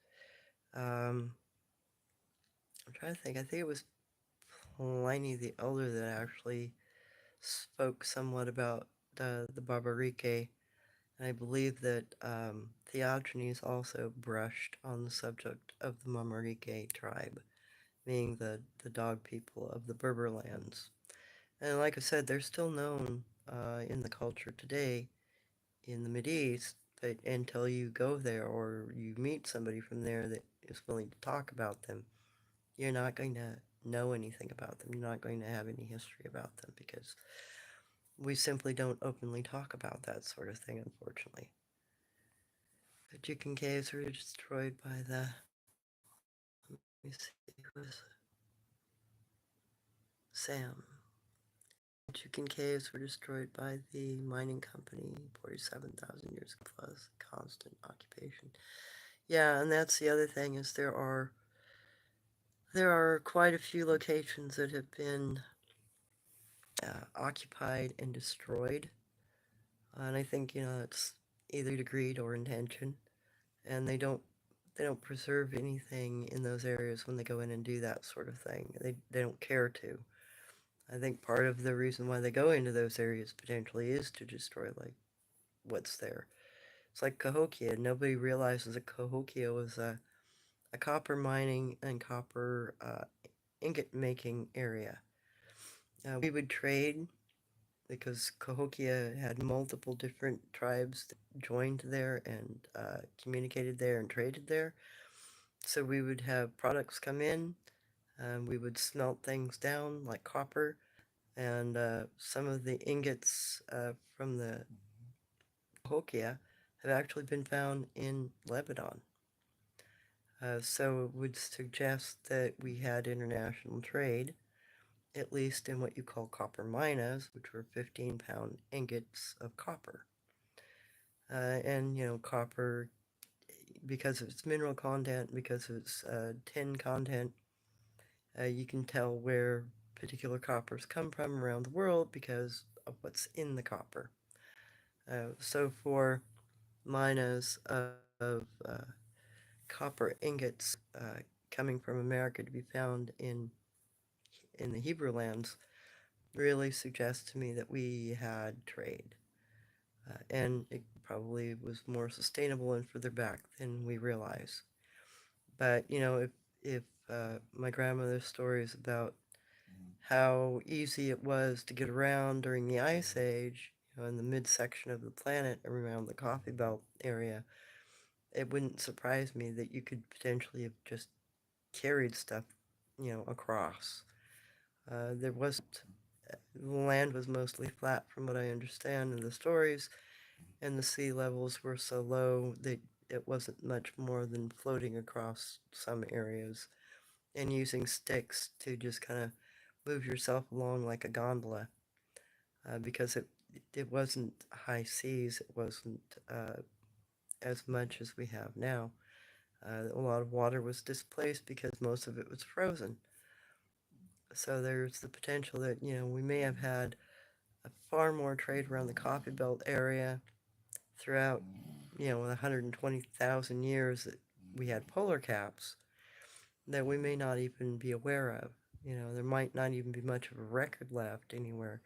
Um, I'm trying to think. I think it was Pliny the Elder that actually spoke somewhat about the Barbarike. And I believe that Theogenes also brushed on the subject of the Mamarike tribe, being the dog people of the Berber lands. And like I said, they're still known in the culture today in the Mideast, but until you go there or you meet somebody from there that is willing to talk about them, you're not going to know anything about them. You're not going to have any history about them because we simply don't openly talk about that sort of thing, unfortunately. The Jukin caves were destroyed by the, let me see, who is it? Sam. Jukin caves were destroyed by the mining company 47,000 years plus constant occupation. Yeah, and that's the other thing is there are quite a few locations that have been occupied and destroyed, and I think it's either to greed or intention, and they don't preserve anything in those areas when they go in and do that sort of thing. They don't care to. I think part of the reason why they go into those areas potentially is to destroy like what's there. It's like Cahokia. Nobody realizes that Cahokia was a copper mining and copper ingot making area. We would trade because Cahokia had multiple different tribes that joined there and communicated there and traded there. So we would have products come in, we would smelt things down like copper, and some of the ingots from the Cahokia have actually been found in Lebanon. So it would suggest that we had international trade, at least in what you call copper minas, which were 15-pound ingots of copper. And, copper, because of its mineral content, because of its tin content, you can tell where particular coppers come from around the world because of what's in the copper. So for minas of copper ingots coming from America to be found in the Hebrew lands really suggests to me that we had trade. And it probably was more sustainable and further back than we realize. But, if my grandmother's stories about how easy it was to get around during the Ice Age, in the midsection of the planet around the Coffee Belt area, it wouldn't surprise me that you could potentially have just carried stuff, across. There wasn't, the land was mostly flat from what I understand in the stories, and the sea levels were so low that it wasn't much more than floating across some areas and using sticks to just kind of move yourself along like a gondola because it wasn't high seas, it wasn't as much as we have now. A lot of water was displaced because most of it was frozen. So there's the potential that, we may have had a far more trade around the Coffee Belt area throughout, 120,000 years that we had polar caps that we may not even be aware of. There might not even be much of a record left anywhere,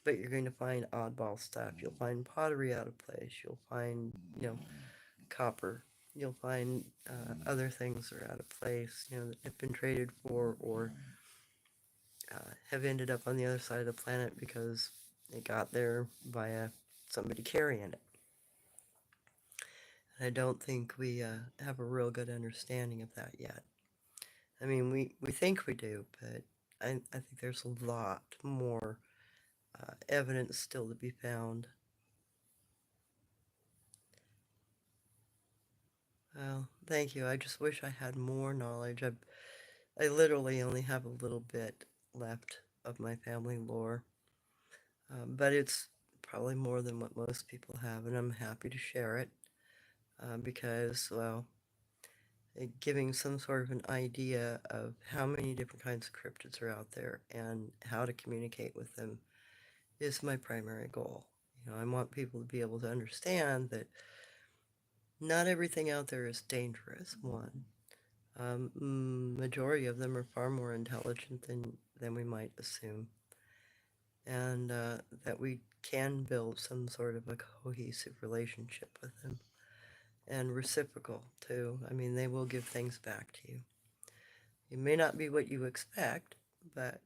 but you're going to find oddball stuff. You'll find pottery out of place. You'll find, copper. You'll find other things that are out of place, that have been traded for or have ended up on the other side of the planet because it got there via somebody carrying it. And I don't think we have a real good understanding of that yet. I mean, we think we do, but I think there's a lot more evidence still to be found Well, thank you. I just wish I had more knowledge. I literally only have a little bit left of my family lore, but it's probably more than what most people have, and I'm happy to share it because, well, giving some sort of an idea of how many different kinds of cryptids are out there and how to communicate with them is my primary goal. I want people to be able to understand that not everything out there is dangerous, one. Majority of them are far more intelligent than we might assume, and that we can build some sort of a cohesive relationship with them, and reciprocal too. I mean, they will give things back to you. It may not be what you expect, but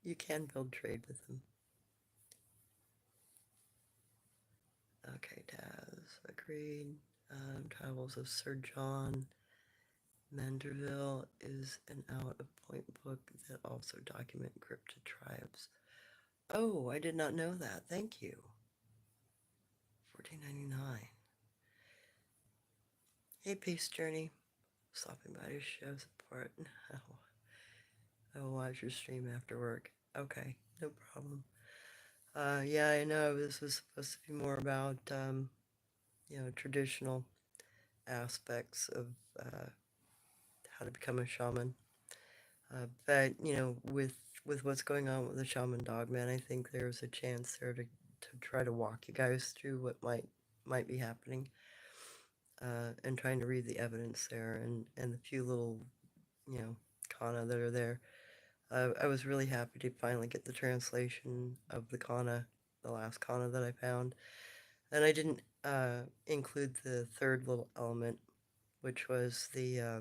you can build trade with them. Okay, Taz, agreed. Travels of Sir John Manderville is an out-of-point book that also document cryptid tribes. Oh, I did not know that. Thank you. 14.99. Hey, Peace Journey. Stopping by to show support. I will watch your stream after work. Okay, no problem. Yeah, I know this was supposed to be more about, traditional aspects of how to become a shaman. But with what's going on with the shaman dogman, I think there's a chance there to try to walk you guys through what might be happening, and trying to read the evidence there and the few little kana that are there. I was really happy to finally get the translation of the kana, the last kana that I found, and I didn't include the third little element, which was the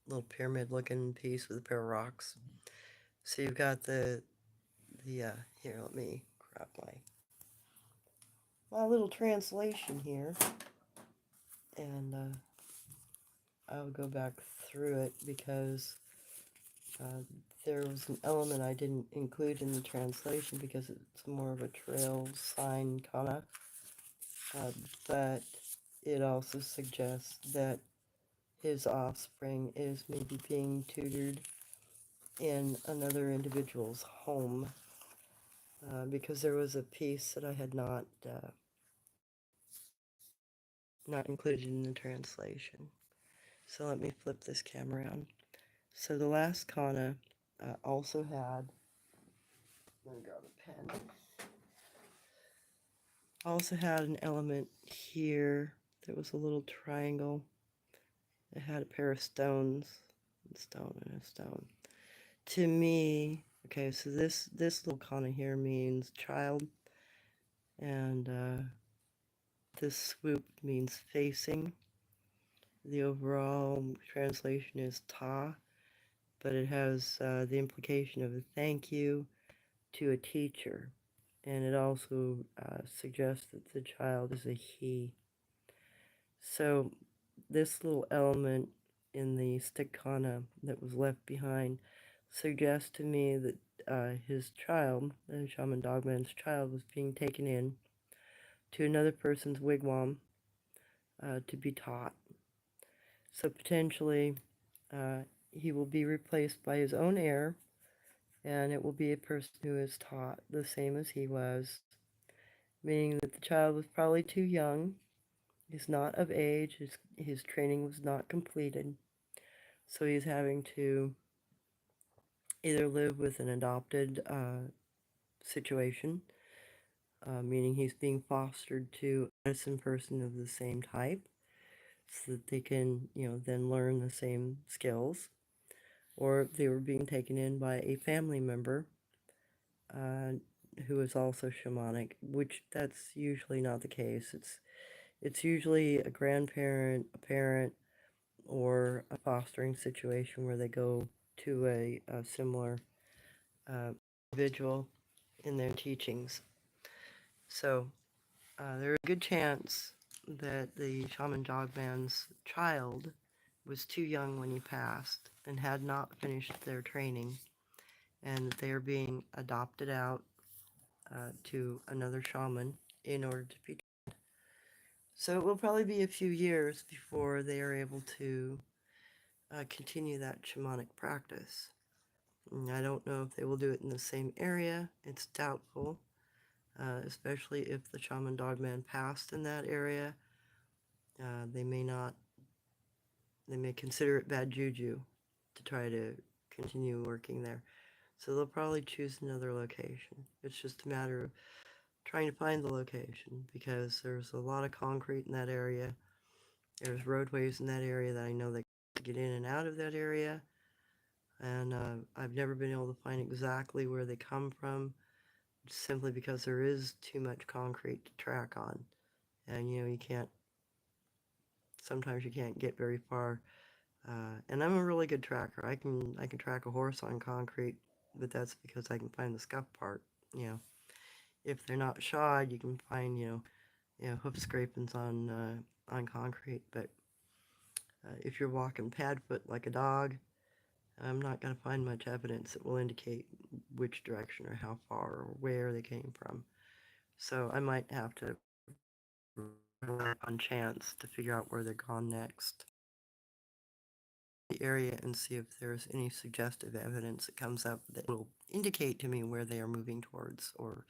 little pyramid-looking piece with a pair of rocks. So you've got the here. Let me grab my little translation here, and I'll go back through it because uh, there was an element I didn't include in the translation because it's more of a trail sign kana, uh, but it also suggests that his offspring is maybe being tutored in another individual's home, because there was a piece that I had not included in the translation. So let me flip this camera around. So the last kana also had, let me grab a pen, also had an element here that was a little triangle. It had a pair of stones, a stone and a stone. To me, okay, so this little kana here means child, and this swoop means facing. The overall translation is ta, but it has the implication of a thank you to a teacher, and it also suggests that the child is a he. So this little element in the stick kana that was left behind suggests to me that his child, the shaman dogman's child, was being taken in to another person's wigwam to be taught. So potentially he will be replaced by his own heir, and it will be a person who is taught the same as he was, meaning that the child was probably too young, is not of age, his training was not completed, so he's having to either live with an adopted situation, meaning he's being fostered to a medicine person of the same type, so that they can, then learn the same skills, or they were being taken in by a family member uh, who is also shamanic, which that's usually not the case. It's usually a grandparent, a parent, or a fostering situation where they go to a similar individual in their teachings. So there's a good chance that the shaman dogman's child was too young when he passed and had not finished their training, and that they are being adopted out to another shaman in order to be. So it will probably be a few years before they are able to continue that shamanic practice. And I don't know if they will do it in the same area. It's doubtful, especially if the shaman dogman passed in that area. They may not, they may consider it bad juju to try to continue working there. So they'll probably choose another location. It's just a matter of trying to find the location because there's a lot of concrete in that area. There's roadways in that area that I know they get in and out of that area. And I've never been able to find exactly where they come from simply because there is too much concrete to track on. And you can't, sometimes you can't get very far. And I'm a really good tracker. I can track a horse on concrete, but that's because I can find the scuff part. You know, if they're not shod, you can find hoof scrapings on concrete. But if you're walking pad foot like a dog, I'm not going to find much evidence that will indicate which direction or how far or where they came from. So I might have to rely on chance to figure out where they're gone next. The area and see if there's any suggestive evidence that comes up that will indicate to me where they are moving towards or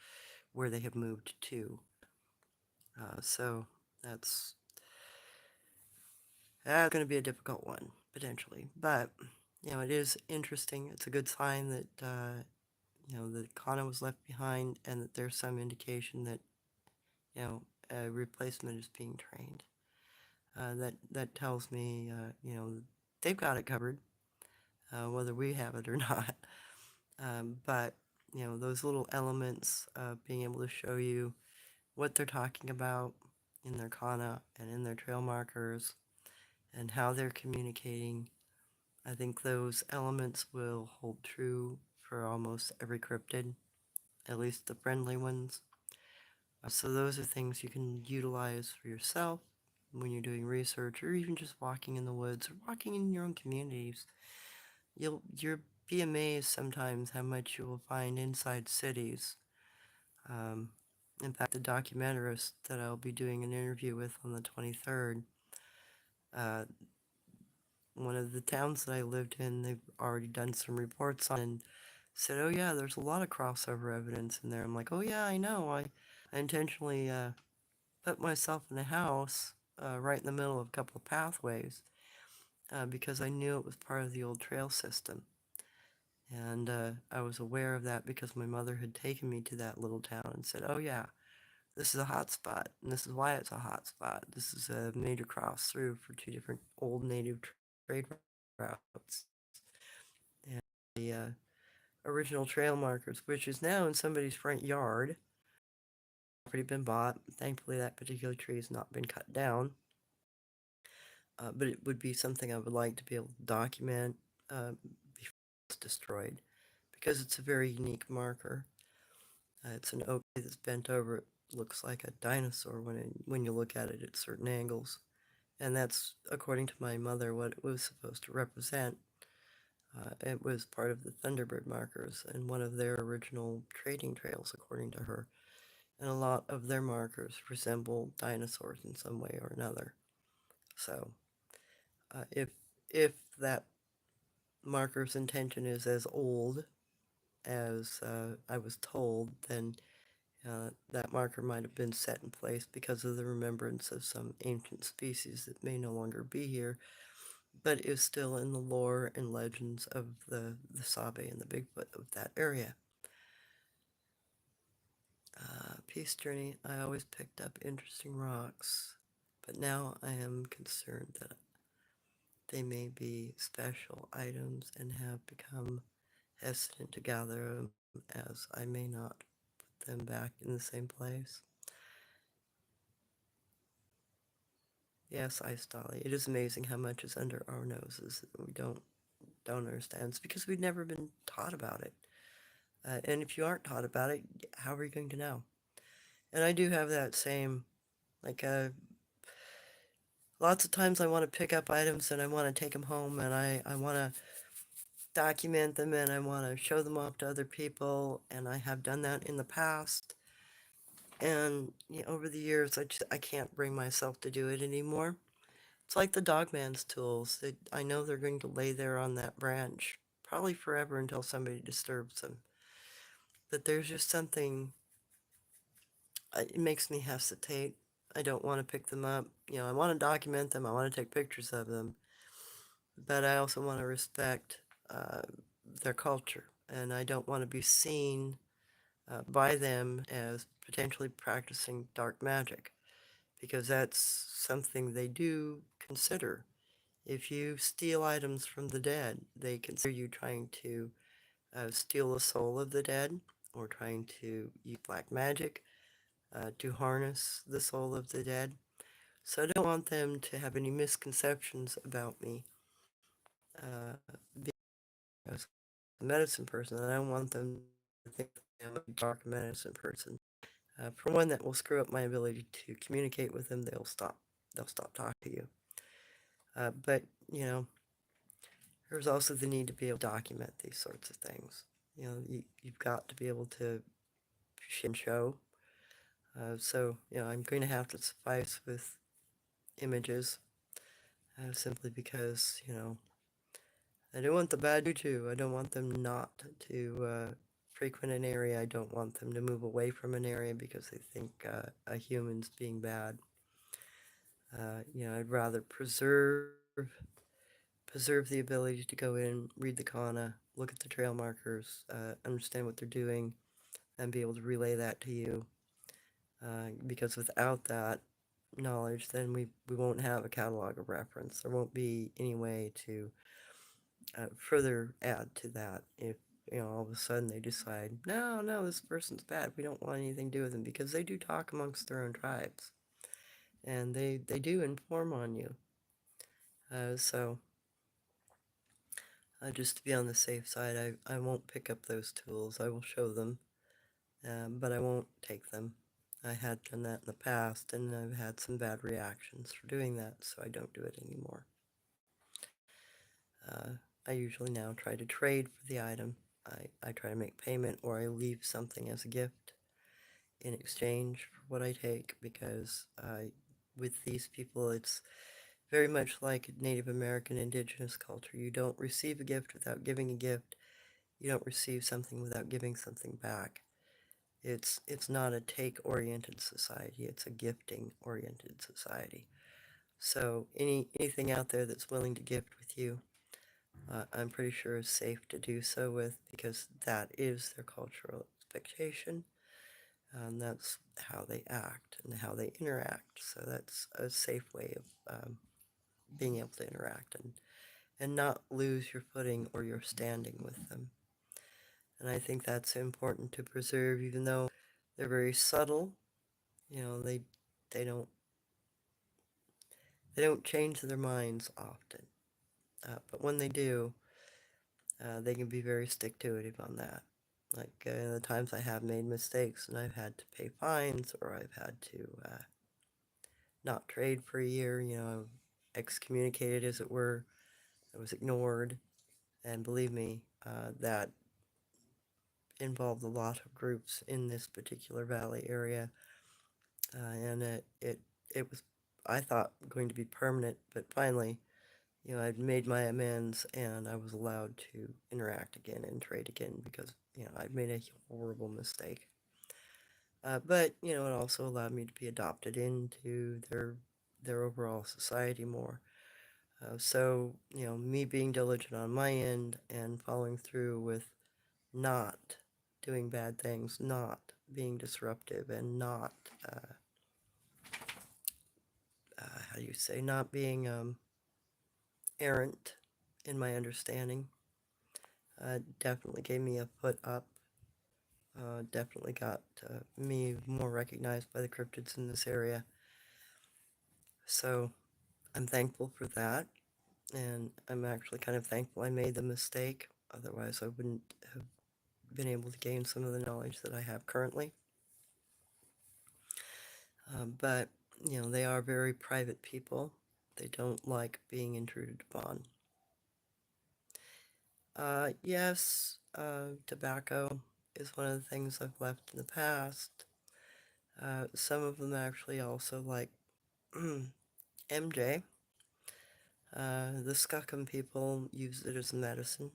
where they have moved to. So that's going to be a difficult one potentially, but it is interesting. It's a good sign that the Kana was left behind and that there's some indication that a replacement is being trained. That tells me they've got it covered, whether we have it or not. But those little elements of being able to show you what they're talking about in their Kana and in their trail markers and how they're communicating, I think those elements will hold true for almost every cryptid, at least the friendly ones. So those are things you can utilize for yourself when you're doing research or even just walking in the woods or walking in your own communities. You'll be amazed sometimes how much you will find inside cities. In fact, the documentarist that I'll be doing an interview with on the 23rd, one of the towns that I lived in, they've already done some reports on and said, oh yeah, there's a lot of crossover evidence in there. I'm like, oh yeah, I know. I intentionally put myself in a house right in the middle of a couple of pathways because I knew it was part of the old trail system. And I was aware of that because my mother had taken me to that little town and said, oh yeah, this is a hot spot, and this is why it's a hot spot. This is a major cross through for two different old native trade routes. And the original trail markers, which is now in somebody's front yard, already been bought. Thankfully, that particular tree has not been cut down. But it would be something I would like to be able to document before it's destroyed because it's a very unique marker. It's an oak that's bent over. It looks like a dinosaur when you look at it at certain angles. And that's, according to my mother, what it was supposed to represent. It was part of the Thunderbird markers and one of their original trading trails, according to her. And a lot of their markers resemble dinosaurs in some way or another. So, if that marker's intention is as old as I was told, then that marker might have been set in place because of the remembrance of some ancient species that may no longer be here, but is still in the lore and legends of the Sabe and the Bigfoot of that area. Peace Journey, I always picked up interesting rocks, but now I am concerned that they may be special items and have become hesitant to gather them as I may not put them back in the same place. Yes, Ice Dolly. It is amazing how much is under our noses that we don't understand. It's because we've never been taught about it. And if you aren't taught about it, how are you going to know? And I do have that same, like, lots of times I want to pick up items and I want to take them home and I want to document them and I want to show them off to other people. And I have done that in the past. And over the years, I can't bring myself to do it anymore. It's like the dogman's tools. I know they're going to lay there on that branch, probably forever until somebody disturbs them. But there's just something, it makes me hesitate. I don't want to pick them up. I want to document them. I want to take pictures of them. But I also want to respect uh, their culture. And I don't want to be seen by them as potentially practicing dark magic, because that's something they do consider. If you steal items from the dead, they consider you trying to steal the soul of the dead, or trying to use black magic to harness the soul of the dead. So I don't want them to have any misconceptions about me being a medicine person. And I don't want them to think that I'm a dark medicine person. For one, that will screw up my ability to communicate with them. They'll stop talking to you. But there's also the need to be able to document these sorts of things. You've got to be able to and show. So I'm going to have to suffice with images, simply because I don't want the bad juju. I don't want them not to frequent an area. I don't want them to move away from an area because they think a human's being bad. I'd rather preserve the ability to go in, read the kana, look at the trail markers, understand what they're doing, and be able to relay that to you. Because without that knowledge, then we won't have a catalog of reference. There won't be any way to further add to that if all of a sudden they decide, no, this person's bad. We don't want anything to do with them, because they do talk amongst their own tribes, and they do inform on you. So just to be on the safe side, I won't pick up those tools. I will show them, but I won't take them. I had done that in the past, and I've had some bad reactions for doing that, so I don't do it anymore. I usually now try to trade for the item. I try to make payment, or I leave something as a gift in exchange for what I take, because with these people, it's very much like Native American indigenous culture. You don't receive a gift without giving a gift. You don't receive something without giving something back. It's not a take-oriented society. It's a gifting-oriented society. So anything out there that's willing to gift with you, I'm pretty sure is safe to do so with, because that is their cultural expectation. And that's how they act and how they interact. So that's a safe way of being able to interact and not lose your footing or your standing with them. And I think that's important to preserve, even though they're very subtle. They don't change their minds often, but when they do, they can be very stick-to-itive on that. Like the times I have made mistakes and I've had to pay fines, or I've had to not trade for a year, excommunicated, as it were. I was ignored, and believe me, that involved a lot of groups in this particular valley area, and it was, I thought, going to be permanent, but finally, I'd made my amends, and I was allowed to interact again and trade again, because I'd made a horrible mistake. But it also allowed me to be adopted into their overall society more. So me being diligent on my end and following through with not doing bad things, not being disruptive, and not how do you say, not being errant in my understanding, definitely gave me a foot up. Definitely got me more recognized by the cryptids in this area. So I'm thankful for that, and I'm actually kind of thankful I made the mistake. Otherwise, I wouldn't have been able to gain some of the knowledge that I have currently. But they are very private people. They don't like being intruded upon. Yes, tobacco is one of the things I've left in the past. Some of them actually also like MJ. The Skookum people use it as medicine.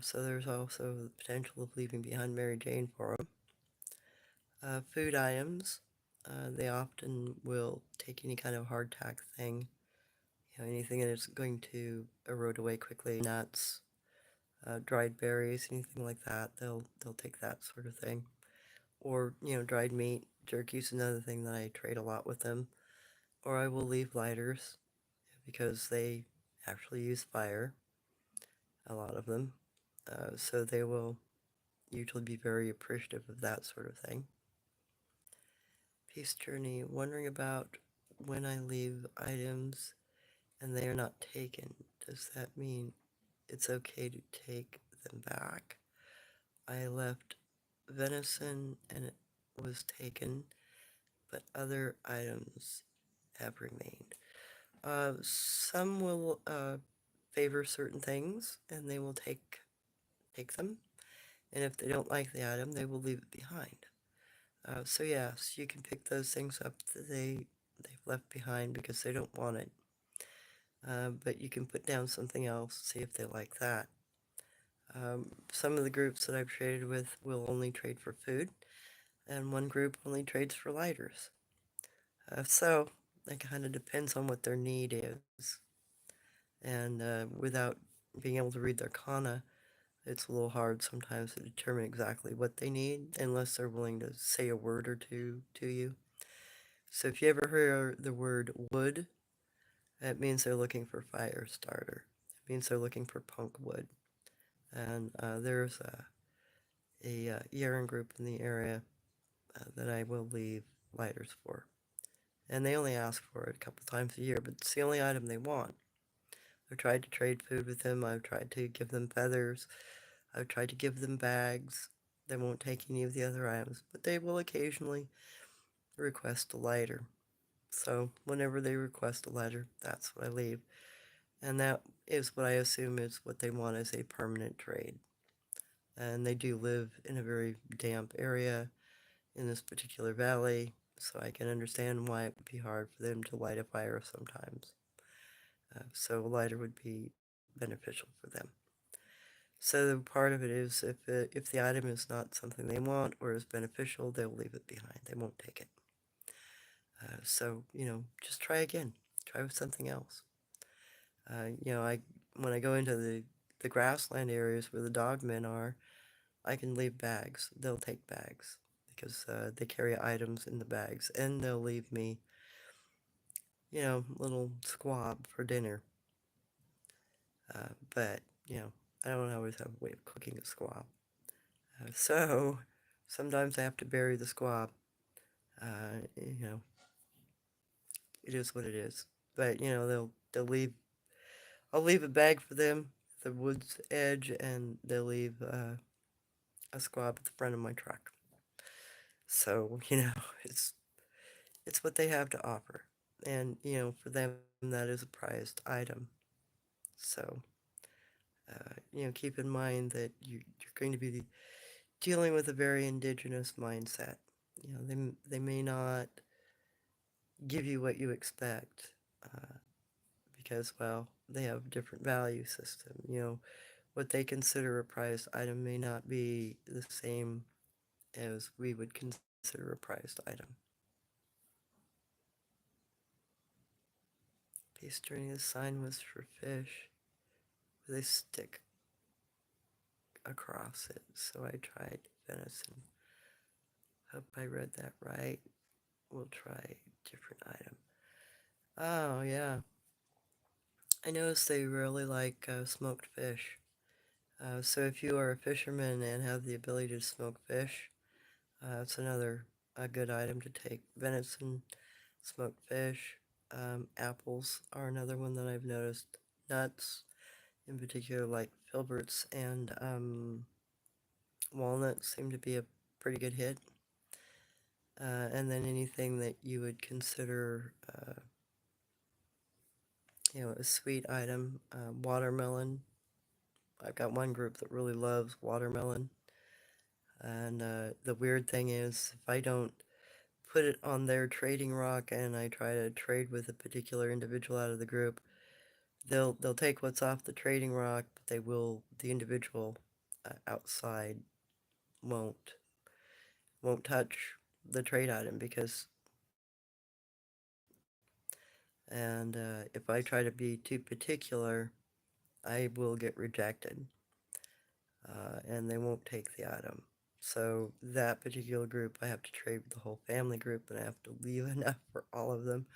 So there's also the potential of leaving behind Mary Jane for them. Food items. They often will take any kind of hardtack thing, anything that is going to erode away quickly, nuts, dried berries, anything like that. They'll take that sort of thing. Or, dried meat. Jerky's another thing that I trade a lot with them. Or I will leave lighters because they actually use fire, a lot of them. So they will usually be very appreciative of that sort of thing. Peace journey, wondering about when I leave items and they are not taken. Does that mean it's okay to take them back? I left venison and it was taken, but other items have remained. Some will favor certain things and they will take them, and if they don't like the item, they will leave it behind. So yes, you can pick those things up that they've left behind because they don't want it. But you can put down something else, see if they like that. Some of the groups that I've traded with will only trade for food, and one group only trades for lighters. So it kind of depends on what their need is. And without being able to read their kana, it's a little hard sometimes to determine exactly what they need unless they're willing to say a word or two to you. So if you ever hear the word wood, that means they're looking for fire starter. It means they're looking for punk wood. And there's a Yaren group in the area that I will leave lighters for. And they only ask for it a couple times a year, but it's the only item they want. I've tried to trade food with them. I've tried to give them feathers. I've tried to give them bags. They won't take any of the other items, but they will occasionally request a lighter. So whenever they request a lighter, that's what I leave. And that is what I assume is what they want as a permanent trade. And they do live in a very damp area in this particular valley, so I can understand why it would be hard for them to light a fire sometimes. So a lighter would be beneficial for them. So part of it is if the item is not something they want or is beneficial, they'll leave it behind. They won't take it. So just try again. Try with something else. I when I go into the grassland areas where the dogmen are, I can leave bags. They'll take bags because they carry items in the bags, and they'll leave me, little squab for dinner. But I don't always have a way of cooking a squab, so sometimes I have to bury the squab. It is what it is. But they'll leave. I'll leave a bag for them at the woods edge, and they'll leave a squab at the front of my truck. So it's what they have to offer, and for them that is a prized item. So keep in mind that you're going to be dealing with a very indigenous mindset. They may not give you what you expect because, well, they have a different value system. What they consider a prized item may not be the same as we would consider a prized item. Peace journey, the sign was for fish with a stick across it, so I tried venison. Hope I read that right. We'll try a different item. Oh, yeah. I noticed they really like smoked fish. So if you are a fisherman and have the ability to smoke fish, it's another a good item to take. Venison, smoked fish, apples are another one that I've noticed. Nuts, in particular, like filberts and walnuts, seem to be a pretty good hit. And then anything that you would consider, a sweet item, watermelon. I've got one group that really loves watermelon. And the weird thing is, if I don't put it on their trading rock and I try to trade with a particular individual out of the group, they'll take what's off the trading rock, but the individual outside won't won't touch the trade item because and if I try to be too particular, I will get rejected, and they won't take the item. So that particular group, I have to trade with the whole family group, and I have to leave enough for all of them.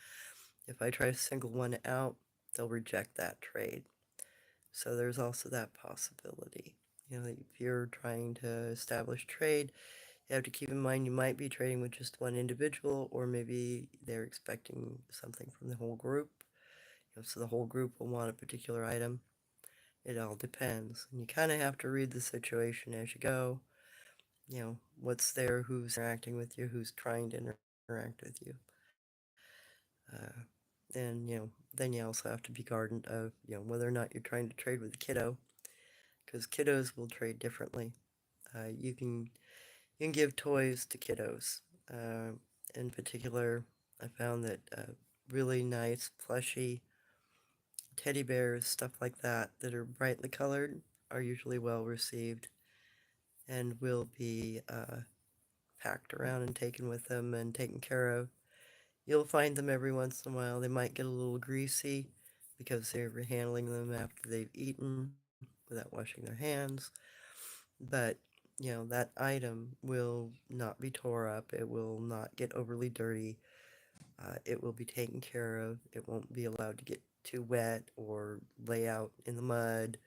If I try to single one out, they'll reject that trade. So there's also that possibility. You know, if you're trying to establish trade, you have to keep in mind you might be trading with just one individual, or maybe they're expecting something from the whole group. You know, so the whole group will want a particular item. It all depends. And you kind of have to read the situation as you go. You know, what's there, who's interacting with you, who's trying to interact with you. And, you know, then you also have to be guardant of, you know, whether or not you're trying to trade with a kiddo, because kiddos will trade differently. You can give toys to kiddos. Uh, in particular, I found that really nice, plushy teddy bears, stuff like that are brightly colored, are usually well received and will be packed around and taken with them and taken care of. You'll find them every once in a while. They might get a little greasy because they're handling them after they've eaten without washing their hands. But, you know, that item will not be tore up. It will not get overly dirty. It will be taken care of. It won't be allowed to get too wet or lay out in the mud.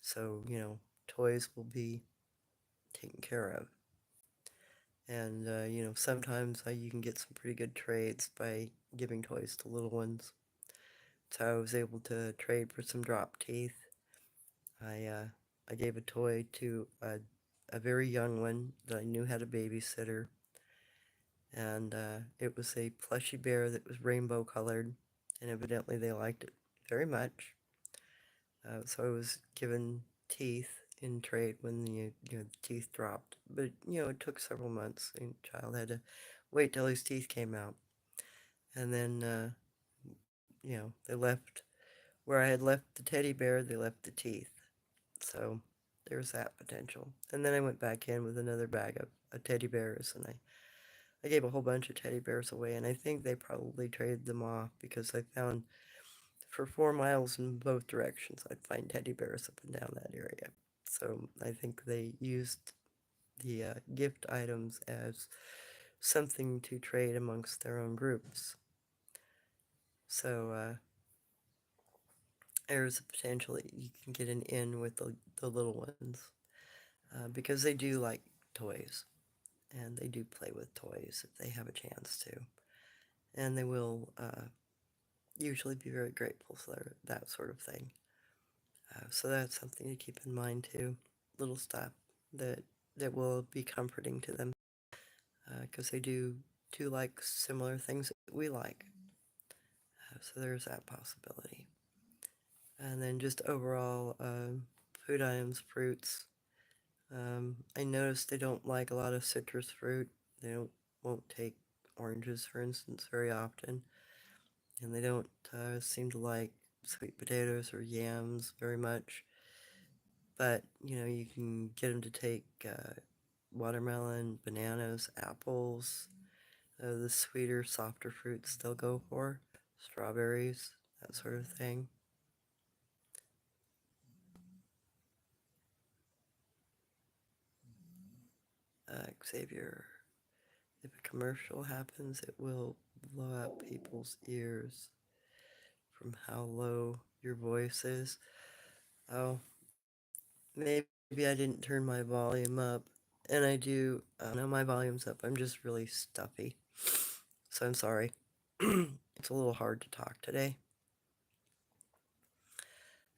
So, you know, toys will be taken care of. And, you know, sometimes you can get some pretty good trades by giving toys to little ones. So I was able to trade for some drop teeth. I, uh, I gave a toy to a very young one that I knew had a babysitter. And it was a plushy bear that was rainbow colored. And evidently they liked it very much. So I was given teeth in trade when the teeth dropped. But, you know, it took several months. The child had to wait till his teeth came out. And then, you know, they left where I had left the teddy bear, they left the teeth. So there's that potential. And then I went back in with another bag of teddy bears, and I gave a whole bunch of teddy bears away, and I think they probably traded them off because I found for 4 miles in both directions, I'd find teddy bears up and down that area. So I think they used the gift items as something to trade amongst their own groups. So there's a potential that you can get an in with the little ones because they do like toys and they do play with toys if they have a chance to. And they will usually be very grateful for that sort of thing. So that's something to keep in mind too. Little stuff that that will be comforting to them because they do like similar things that we like. So there's that possibility. And then just overall food items, fruits. I noticed they don't like a lot of citrus fruit. They won't take oranges, for instance, very often, and they don't seem to like sweet potatoes or yams very much. But you know, you can get them to take watermelon, bananas, apples, the sweeter, softer fruits they'll go for, strawberries, that sort of thing. Xavier, if a commercial happens, it will blow out people's ears from how low your voice is. Oh, maybe I didn't turn my volume up. And I do, no, my volume's up. I'm just really stuffy. So I'm sorry. It's a little hard to talk today.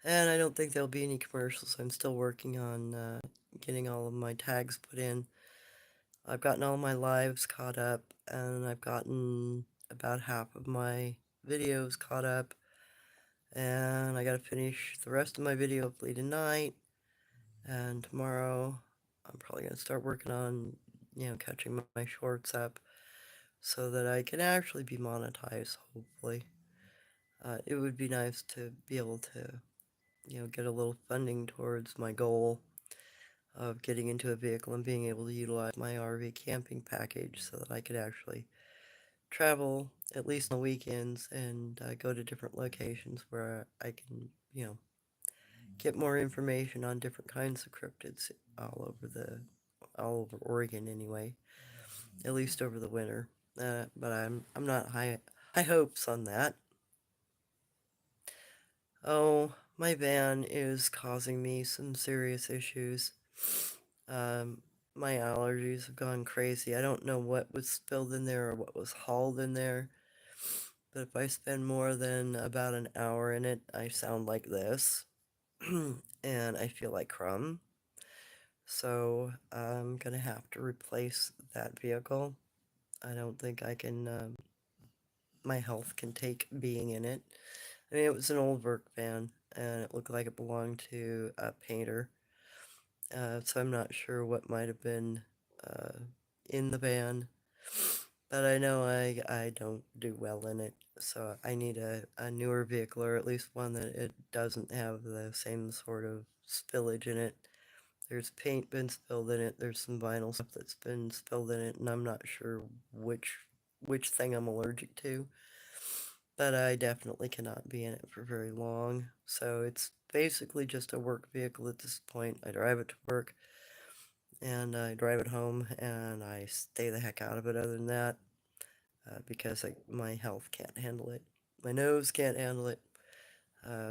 And I don't think there'll be any commercials. I'm still working on getting all of my tags put in. I've gotten all my lives caught up, and I've gotten about half of my videos caught up. And I gotta finish the rest of my video hopefully tonight. And tomorrow I'm probably going to start working on, catching my shorts up so that I can actually be monetized, hopefully. It would be nice to be able to, get a little funding towards my goal of getting into a vehicle and being able to utilize my RV camping package so that I could actually travel at least on the weekends and go to different locations where I can, get more information on different kinds of cryptids all over Oregon anyway, at least over the winter. But I'm not high hopes on that. Oh, my van is causing me some serious issues. Um, my allergies have gone crazy. I don't know what was spilled in there or what was hauled in there, but if I spend more than about an hour in it, I sound like this, and I feel like crumb. So I'm gonna have to replace that vehicle. I don't think I can, my health can take being in it. I mean, it was an old work van, and it looked like it belonged to a painter. So I'm not sure what might have been uh, in the van, but I know I don't do well in it. So I need a newer vehicle, or at least one that it doesn't have the same sort of spillage in it. There's paint been spilled in it. There's some vinyl stuff that's been spilled in it, and I'm not sure which thing I'm allergic to. But I definitely cannot be in it for very long. So it's basically just a work vehicle at this point. I drive it to work and I drive it home and I stay the heck out of it other than that because my health can't handle it. My nose can't handle it.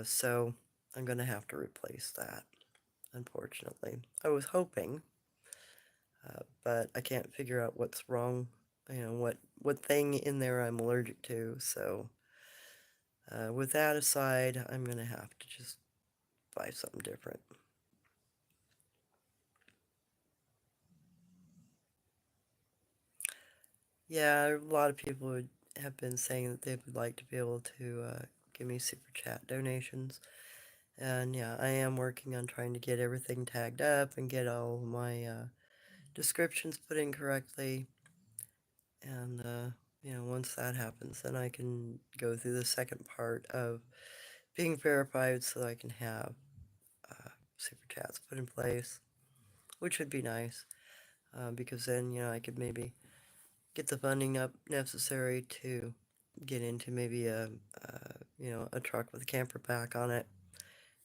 So I'm going to have to replace that, unfortunately. I was hoping, but I can't figure out what's wrong, what thing in there I'm allergic to. So with that aside, I'm going to have to just buy something different. Yeah, a lot of people would have been saying that they would like to be able to give me super chat donations. And yeah, I am working on trying to get everything tagged up and get all my descriptions put in correctly. And, once that happens, then I can go through the second part of being verified so that I can have super chats put in place, which would be nice because then, I could maybe get the funding up necessary to get into maybe a truck with a camper pack on it.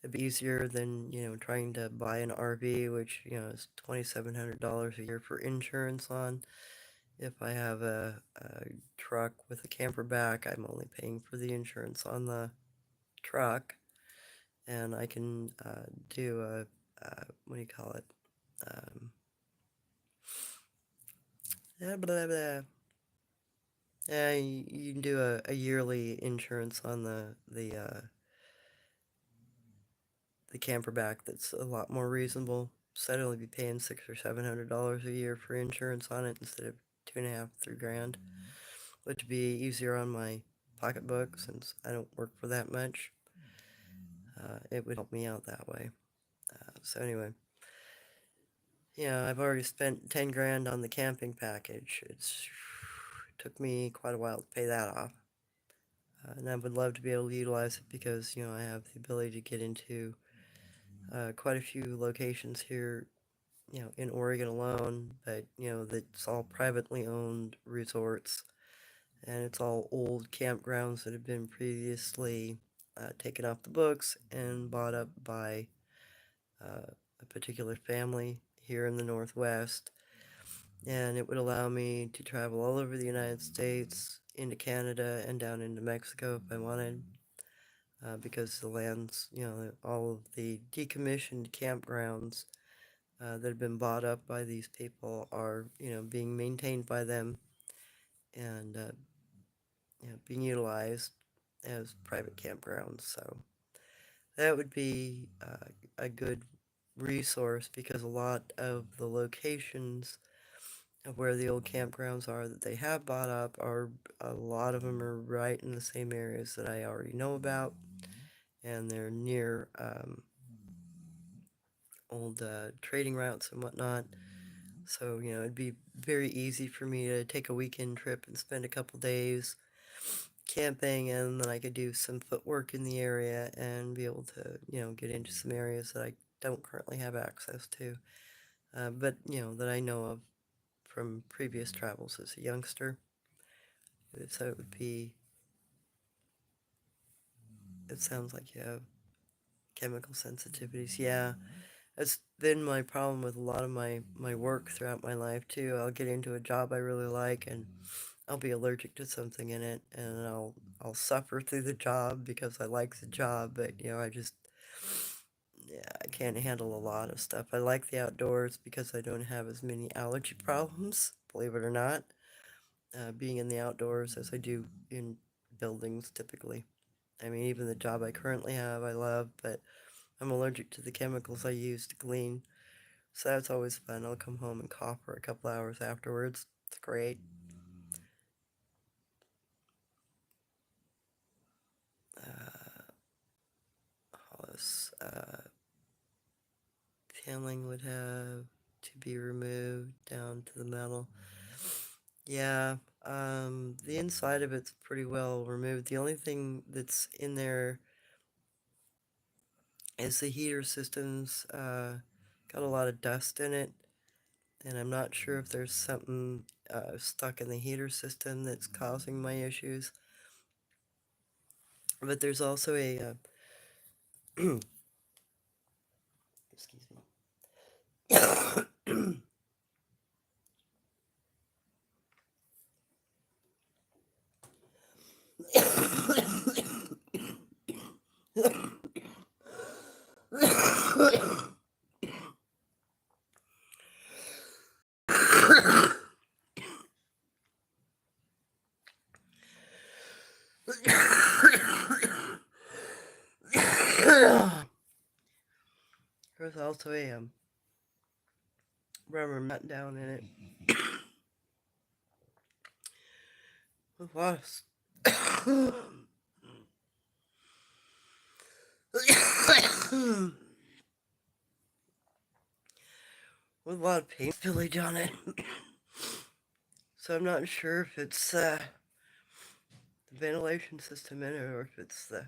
It'd be easier than, trying to buy an RV, which, is $2,700 a year for insurance on. If I have a truck with a camper back, I'm only paying for the insurance on the truck, and I can do what do you call it? Blah, blah, blah. Yeah, you can do a yearly insurance on the camper back that's a lot more reasonable. So I'd only be paying $600 or $700 a year for insurance on it instead of 2.5, 3 grand, which would be easier on my pocketbook since I don't work for that much. It would help me out that way. So anyway, yeah, I've already spent 10 grand on the camping package. It took me quite a while to pay that off. And I would love to be able to utilize it because, I have the ability to get into quite a few locations here, in Oregon alone, but, that's all privately owned resorts. And it's all old campgrounds that have been previously taken off the books and bought up by a particular family here in the Northwest. And it would allow me to travel all over the United States, into Canada, and down into Mexico if I wanted. Because the lands, all of the decommissioned campgrounds that have been bought up by these people are, being maintained by them and, being utilized as private campgrounds. So that would be a good resource because a lot of the locations of where the old campgrounds are that they have bought up are a lot of them are right in the same areas that I already know about, and they're near old trading routes and whatnot. So, it'd be very easy for me to take a weekend trip and spend a couple days camping, and then I could do some footwork in the area and be able to, get into some areas that I don't currently have access to, but, that I know of from previous travels as a youngster. So it sounds like you have chemical sensitivities. Yeah, that's been my problem with a lot of my work throughout my life too. I'll get into a job I really like and I'll be allergic to something in it, and I'll suffer through the job because I like the job, but I just, yeah, I can't handle a lot of stuff. I like the outdoors because I don't have as many allergy problems, believe it or not, being in the outdoors as I do in buildings typically. I mean, even the job I currently have, I love, but I'm allergic to the chemicals I use to clean. So that's always fun. I'll come home and cough for a couple hours afterwards. It's great. Hollis, paneling would have to be removed down to the metal. Yeah, the inside of it's pretty well removed. The only thing that's in there is the heater system's got a lot of dust in it, and I'm not sure if there's something stuck in the heater system that's causing my issues. But there's also a excuse me. There's also a rubber mat down in it with a lot of with a lot of paint spillage on it. So I'm not sure if it's the ventilation system in it or if it's the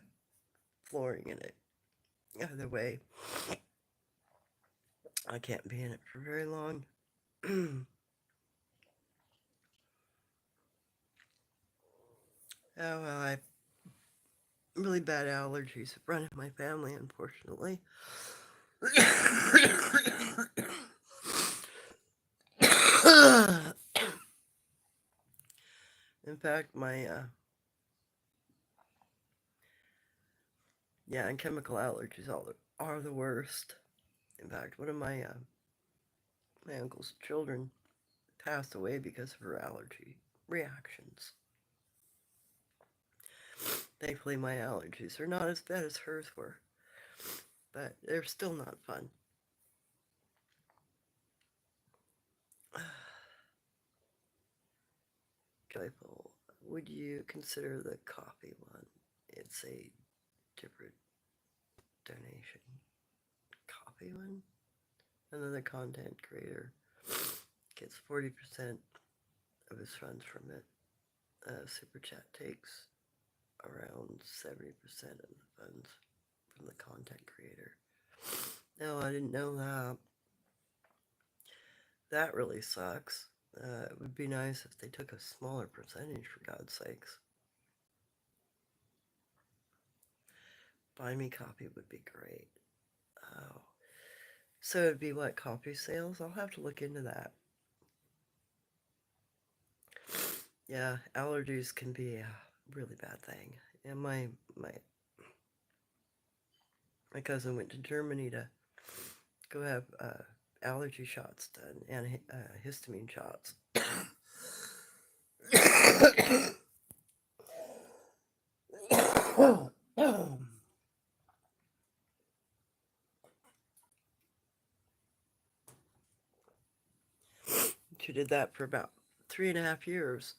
flooring in it. Either way, I can't be in it for very long. Oh well, I've really bad allergies running my family, unfortunately. In fact, my yeah, and chemical allergies are the worst. In fact, one of my uncle's children passed away because of her allergy reactions. Thankfully, my allergies are not as bad as hers were, but they're still not fun. Joyful, would you consider the coffee one? It's a different donation. Coffee one? Another content creator gets 40% of his funds from it. Super Chat takes around 70% of the funds from the content creator. No, I didn't know that. That really sucks. It would be nice if they took a smaller percentage, for God's sakes. Buy me coffee would be great. Oh. So it'd be what, coffee sales? I'll have to look into that. Yeah, allergies can be a really bad thing. And my cousin went to Germany to go have allergy shots done and histamine shots. She did that for about 3.5 years,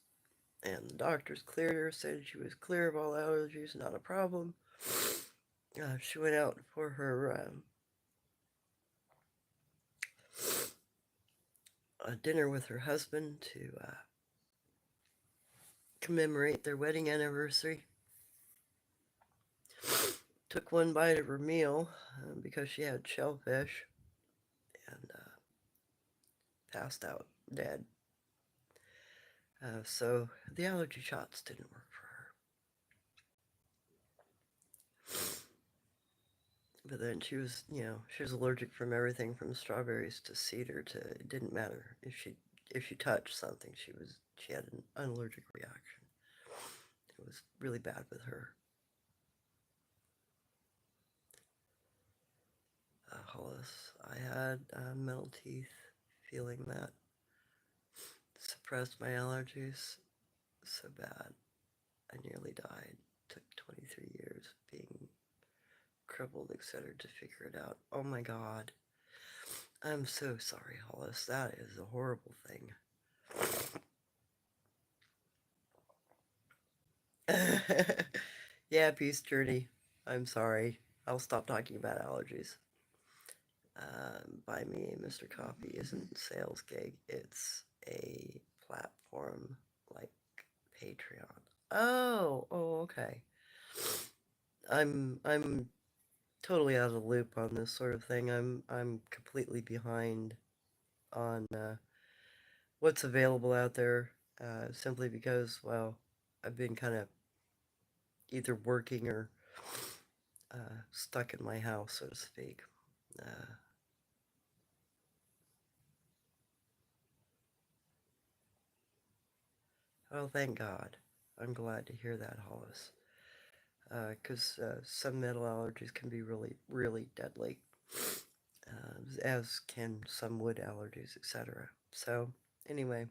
and the doctors cleared her, said she was clear of all allergies, not a problem. She went out for her a dinner with her husband to commemorate their wedding anniversary. Took one bite of her meal because she had shellfish and passed out dead. So the allergy shots didn't work for her. But then she was allergic from everything from strawberries to cedar to, it didn't matter. If she touched something, she had an allergic reaction. It was really bad with her. Hollis, I had metal teeth, feeling that suppressed my allergies so bad. I nearly died. Took 23 years being crippled, etc. to figure it out. Oh my God. I'm so sorry, Hollis. That is a horrible thing. Yeah, peace journey. I'm sorry. I'll stop talking about allergies. Buy me a Mr. Coffee isn't a sales gig. It's a platform like Patreon. Oh, okay. I'm totally out of the loop on this sort of thing. I'm completely behind on what's available out there, simply because, well, I've been kind of either working or stuck in my house, so to speak. Uh, oh, thank God. I'm glad to hear that, Hollis. Because some metal allergies can be really, really deadly, as can some wood allergies, etc. So, anyway,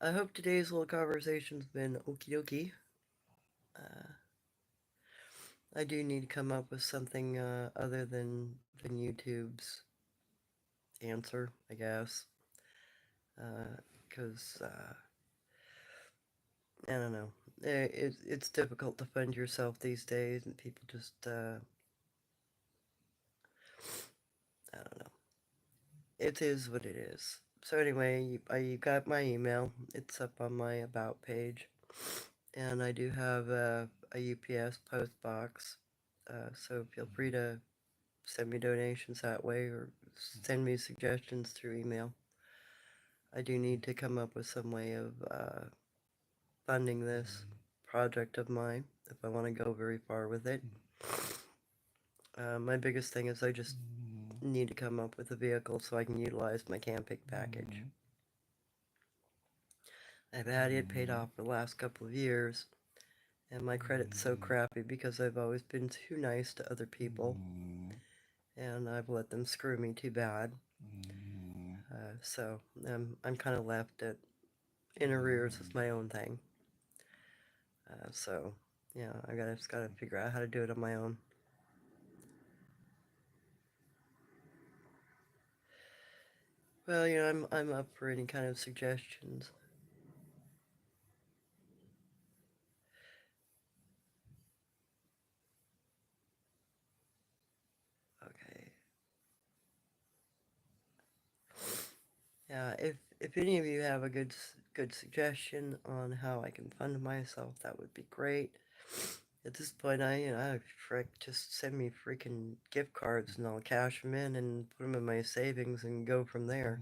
I hope today's little conversation's been okie dokie. Uh, I do need to come up with something other than YouTube's answer, I guess. Because I don't know. It's difficult to fund yourself these days, and people just, I don't know. It is what it is. So anyway, you got my email. It's up on my About page. And I do have a UPS post box. So feel free to send me donations that way or send me suggestions through email. I do need to come up with some way of funding this project of mine if I want to go very far with it. My biggest thing is I just need to come up with a vehicle so I can utilize my camping package. I've had it paid off for the last couple of years, and my credit's so crappy because I've always been too nice to other people, and I've let them screw me too bad. So I'm kind of left in arrears with my own thing. So yeah, just gotta figure out how to do it on my own. Well, I'm up for any kind of suggestions. Okay. Yeah, if any of you have a good suggestion on how I can fund myself, that would be great. At this point, frick, just send me freaking gift cards and I'll cash them in and put them in my savings and go from there.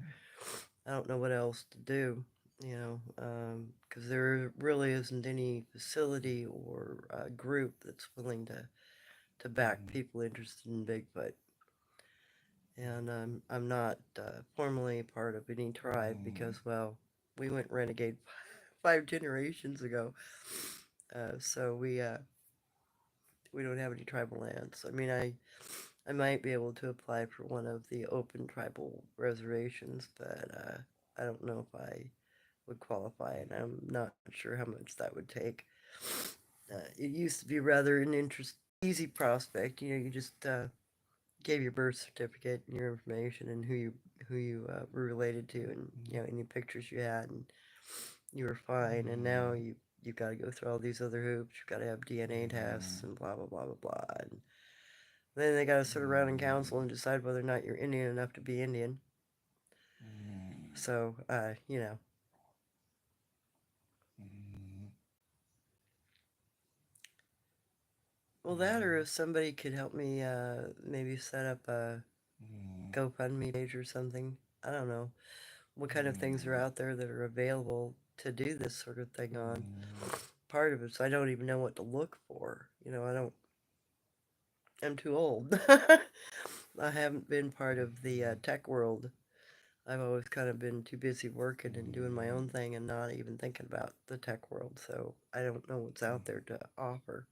I don't know what else to do, because there really isn't any facility or group that's willing to back people interested in Bigfoot. And I'm not formally part of any tribe because, well, we went renegade 5 generations ago. So we don't have any tribal lands. I mean, I might be able to apply for one of the open tribal reservations, but I don't know if I would qualify, and I'm not sure how much that would take. It used to be rather an easy prospect. You just gave your birth certificate and your information and who you were related to, and any pictures you had, and you were fine. And now you've got to go through all these other hoops. You've got to have DNA tests and blah blah blah blah blah. And then they got to sit around in council and decide whether or not you're Indian enough to be Indian. So, well, that or if somebody could help me, maybe set up a GoFundMe page or something. I don't know what kind of things are out there that are available to do this sort of thing on. Part of it is I don't even know what to look for. I'm too old. I haven't been part of the tech world. I've always kind of been too busy working and doing my own thing and not even thinking about the tech world. So I don't know what's out there to offer.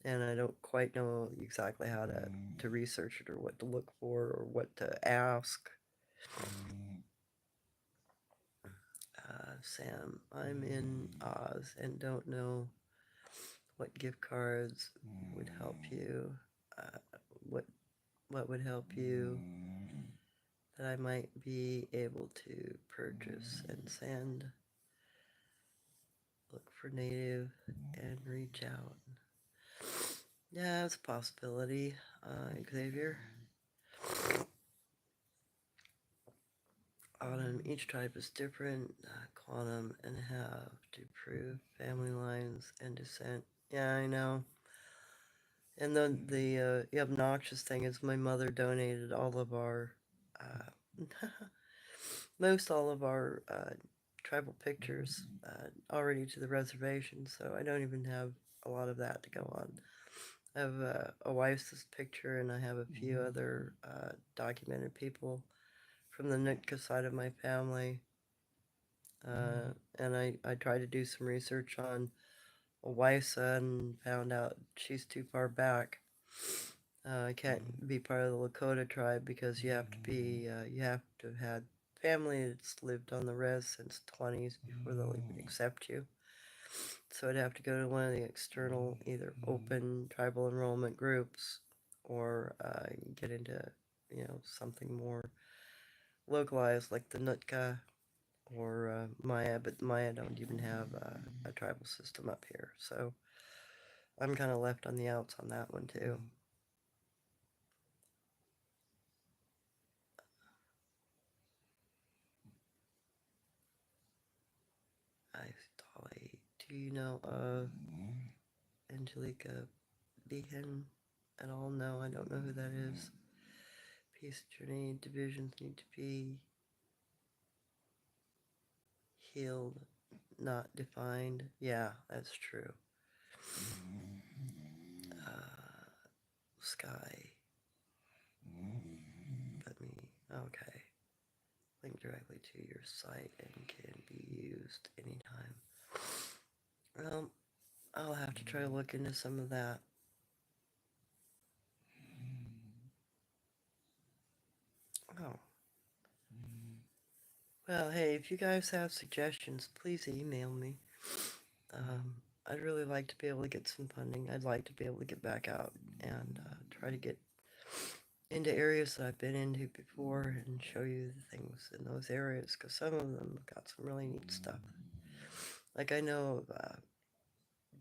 And I don't quite know exactly how to research it or what to look for or what to ask. Sam, I'm in Oz and don't know what gift cards would help you. Uh, what what would help you that I might be able to purchase and send. Look for native and reach out. Yeah, it's a possibility, Xavier. Autumn, each type is different. Quantum and have to prove family lines and descent. Yeah, I know. And the obnoxious thing is my mother donated all of our, most all of our tribal pictures already to the reservation, so I don't even have a lot of that to go on. I have a wife's picture, and I have a few other documented people from the Nootka side of my family. And I tried to do some research on a Waisa and found out she's too far back. I can't be part of the Lakota tribe because you have to have had family that's lived on the res since 20s before they'll even accept you. So I'd have to go to one of the external, either open tribal enrollment groups or get into, something more localized like the Nootka or Maya, but Maya don't even have a tribal system up here. So I'm kind of left on the outs on that one too. I Dolly, do you know of Angelica Behan at all? No, I don't know who that is. Peace journey divisions need to be healed, not defined. Yeah, that's true. Sky. Let me. Okay. Link directly to your site and can be used anytime. Well, I'll have to try to look into some of that. Oh. Well, hey, if you guys have suggestions, please email me. Um, I'd really like to be able to get some funding. I'd like to be able to get back out and try to get into areas that I've been into before and show you the things in those areas because some of them have got some really neat stuff. Like I know of a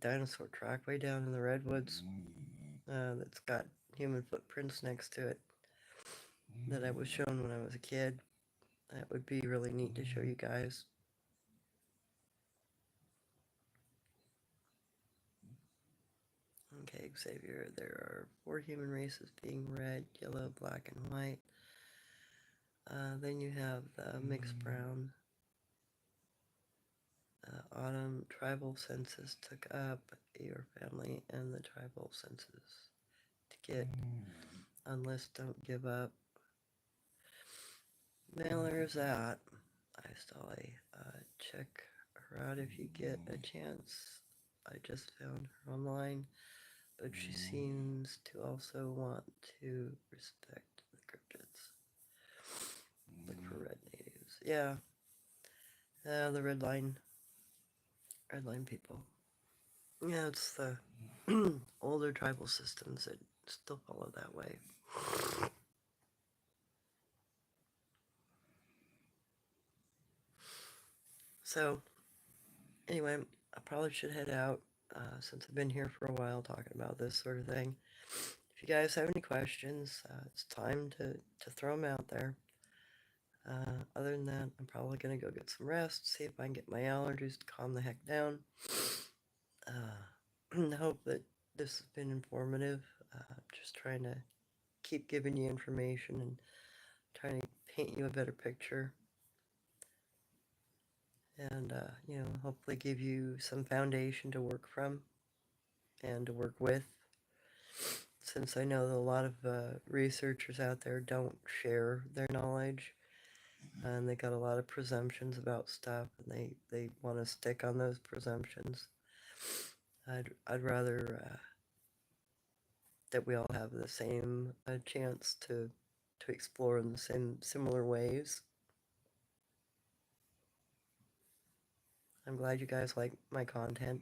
dinosaur trackway down in the redwoods that's got human footprints next to it that I was shown when I was a kid. That would be really neat to show you guys. Okay, Xavier, there are 4 human races being red, yellow, black, and white. Then you have the mixed brown. Autumn tribal census took up your family and the tribal census to get unless don't give up. Mailer's that. I still check her out if you get a chance. I just found her online, but she seems to also want to respect the cryptids. Look for red natives. Yeah, the red line people. Yeah, it's the older tribal systems that still follow that way. So, anyway, I probably should head out since I've been here for a while talking about this sort of thing. If you guys have any questions, it's time to throw them out there. other than that, I'm probably going to go get some rest, see if I can get my allergies to calm the heck down. Hope that this has been informative. Just trying to keep giving you information and trying to paint you a better picture. And, hopefully give you some foundation to work from and to work with. Since I know that a lot of researchers out there don't share their knowledge, and they got a lot of presumptions about stuff, and they want to stick on those presumptions. I'd rather that we all have the same chance to explore in the same similar ways. I'm glad you guys like my content,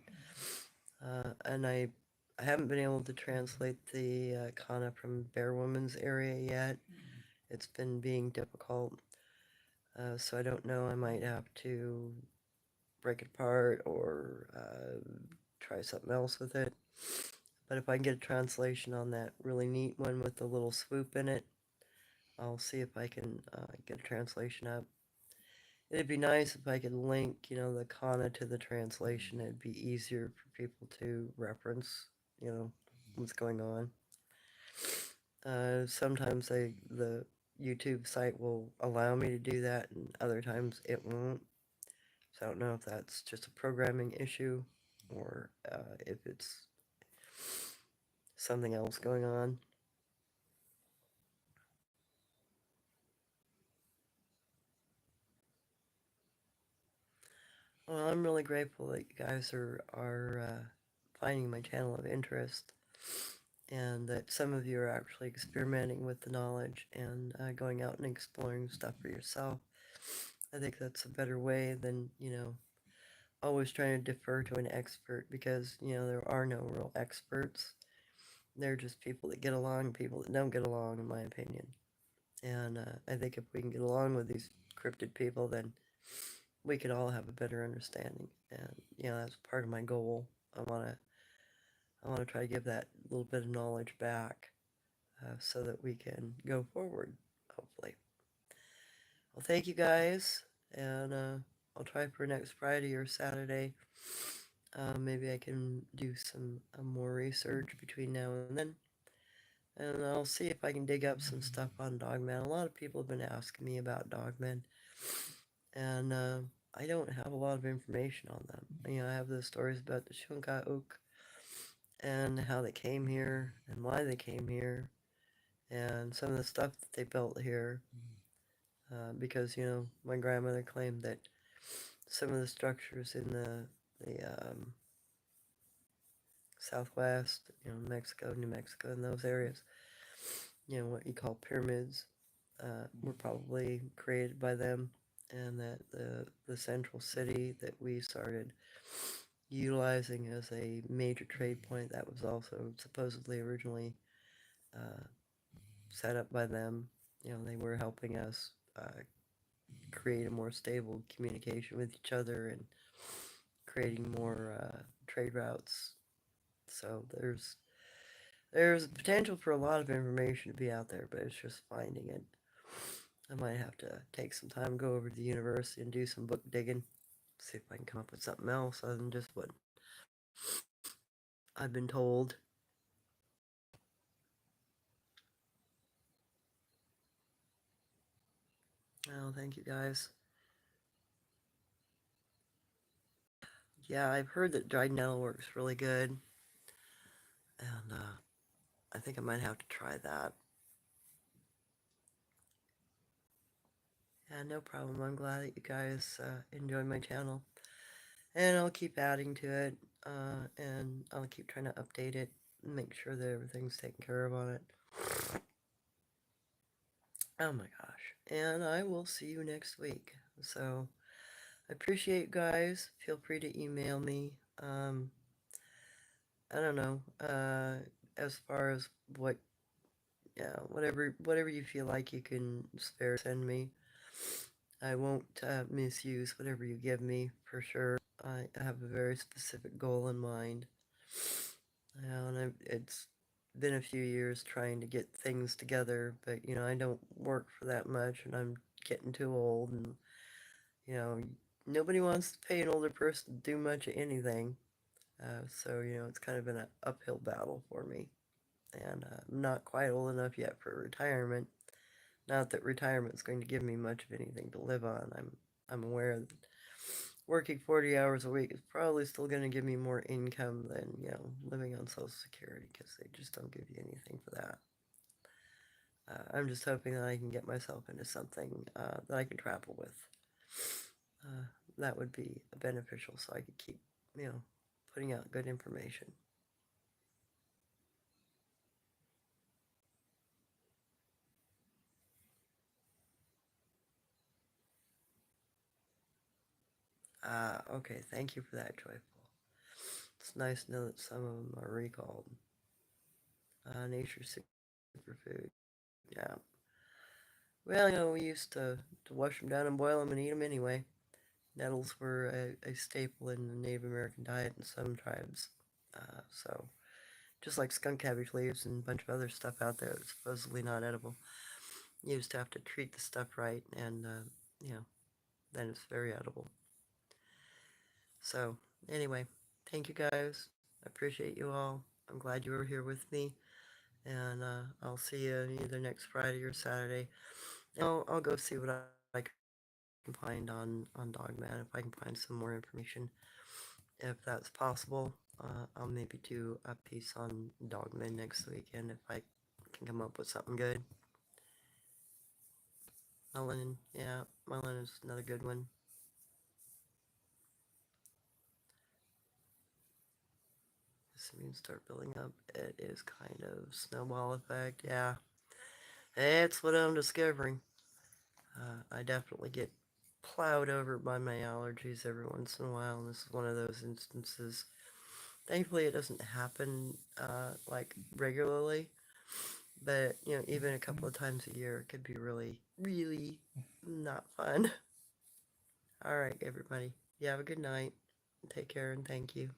and I haven't been able to translate the kana from Bear Woman's area yet. It's been being difficult, so I don't know. I might have to break it apart or try something else with it. But if I can get a translation on that really neat one with the little swoop in it, I'll see if I can get a translation up. It'd be nice if I could link, the kana to the translation. It'd be easier for people to reference, what's going on. Sometimes the YouTube site will allow me to do that, and other times it won't. So I don't know if that's just a programming issue or if it's something else going on. Well, I'm really grateful that you guys are finding my channel of interest, and that some of you are actually experimenting with the knowledge and going out and exploring stuff for yourself. I think that's a better way than, always trying to defer to an expert, because, there are no real experts. They're just people that get along, people that don't get along, in my opinion. And I think if we can get along with these cryptid people, then we could all have a better understanding. And, that's part of my goal. I want to try to give that little bit of knowledge back, so that we can go forward, hopefully. Well, thank you guys, and I'll try for next Friday or Saturday. Maybe I can do some more research between now and then, and I'll see if I can dig up some stuff on dogmen. A lot of people have been asking me about dogmen, and I don't have a lot of information on them. I have the stories about the Shunka and how they came here and why they came here, and some of the stuff that they built here. Because my grandmother claimed that some of the structures in the Southwest, Mexico, New Mexico, and those areas, what you call pyramids, were probably created by them, and that the central city that we started utilizing as a major trade point, that was also supposedly originally set up by them. They were helping us create a more stable communication with each other and creating more trade routes. So there's potential for a lot of information to be out there, but it's just finding it. I might have to take some time, go over to the university and do some book digging, see if I can come up with something else other than just what I've been told. Oh, thank you guys. Yeah, I've heard that dried nettle works really good, and I think I might have to try that. Yeah, no problem. I'm glad that you guys enjoy my channel. And I'll keep adding to it, and I'll keep trying to update it and make sure that everything's taken care of on it. Oh my gosh. And I will see you next week. So, I appreciate you guys. Feel free to email me. I don't know, as far as what, yeah, whatever you feel like you can spare, send me. I won't misuse whatever you give me, for sure. I have a very specific goal in mind. And it's been a few years trying to get things together, but I don't work for that much, and I'm getting too old, and you know, nobody wants to pay an older person to do much of anything. So it's kind of been an uphill battle for me, and I'm not quite old enough yet for retirement. Not that retirement's going to give me much of anything to live on. I'm aware that working 40 hours a week is probably still going to give me more income than living on Social Security, because they just don't give you anything for that. I'm just hoping that I can get myself into something that I can travel with. Uh, that would be beneficial, so I could keep, you know, putting out good information. Okay, thank you for that, Joyful. It's nice to know that some of them are recalled. Nature's superfood. Yeah. Well, we used to wash them down and boil them and eat them anyway. Nettles were a staple in the Native American diet in some tribes. So, just like skunk cabbage leaves and a bunch of other stuff out there that's supposedly not edible, you just have to treat the stuff right, and, then it's very edible. So, anyway, thank you guys. I appreciate you all. I'm glad you were here with me, and I'll see you either next Friday or Saturday. I'll go see what I can find on Dogman, if I can find some more information, if that's possible. I'll maybe do a piece on Dogman next weekend if I can come up with something good. Melon, yeah, Melon is another good one. Assuming start building up, it is kind of snowball effect, yeah. That's what I'm discovering. I definitely get plowed over by my allergies every once in a while, and this is one of those instances. Thankfully, it doesn't happen like regularly, but even a couple of times a year, it could be really, really not fun. All right, everybody. You have a good night. Take care, and thank you.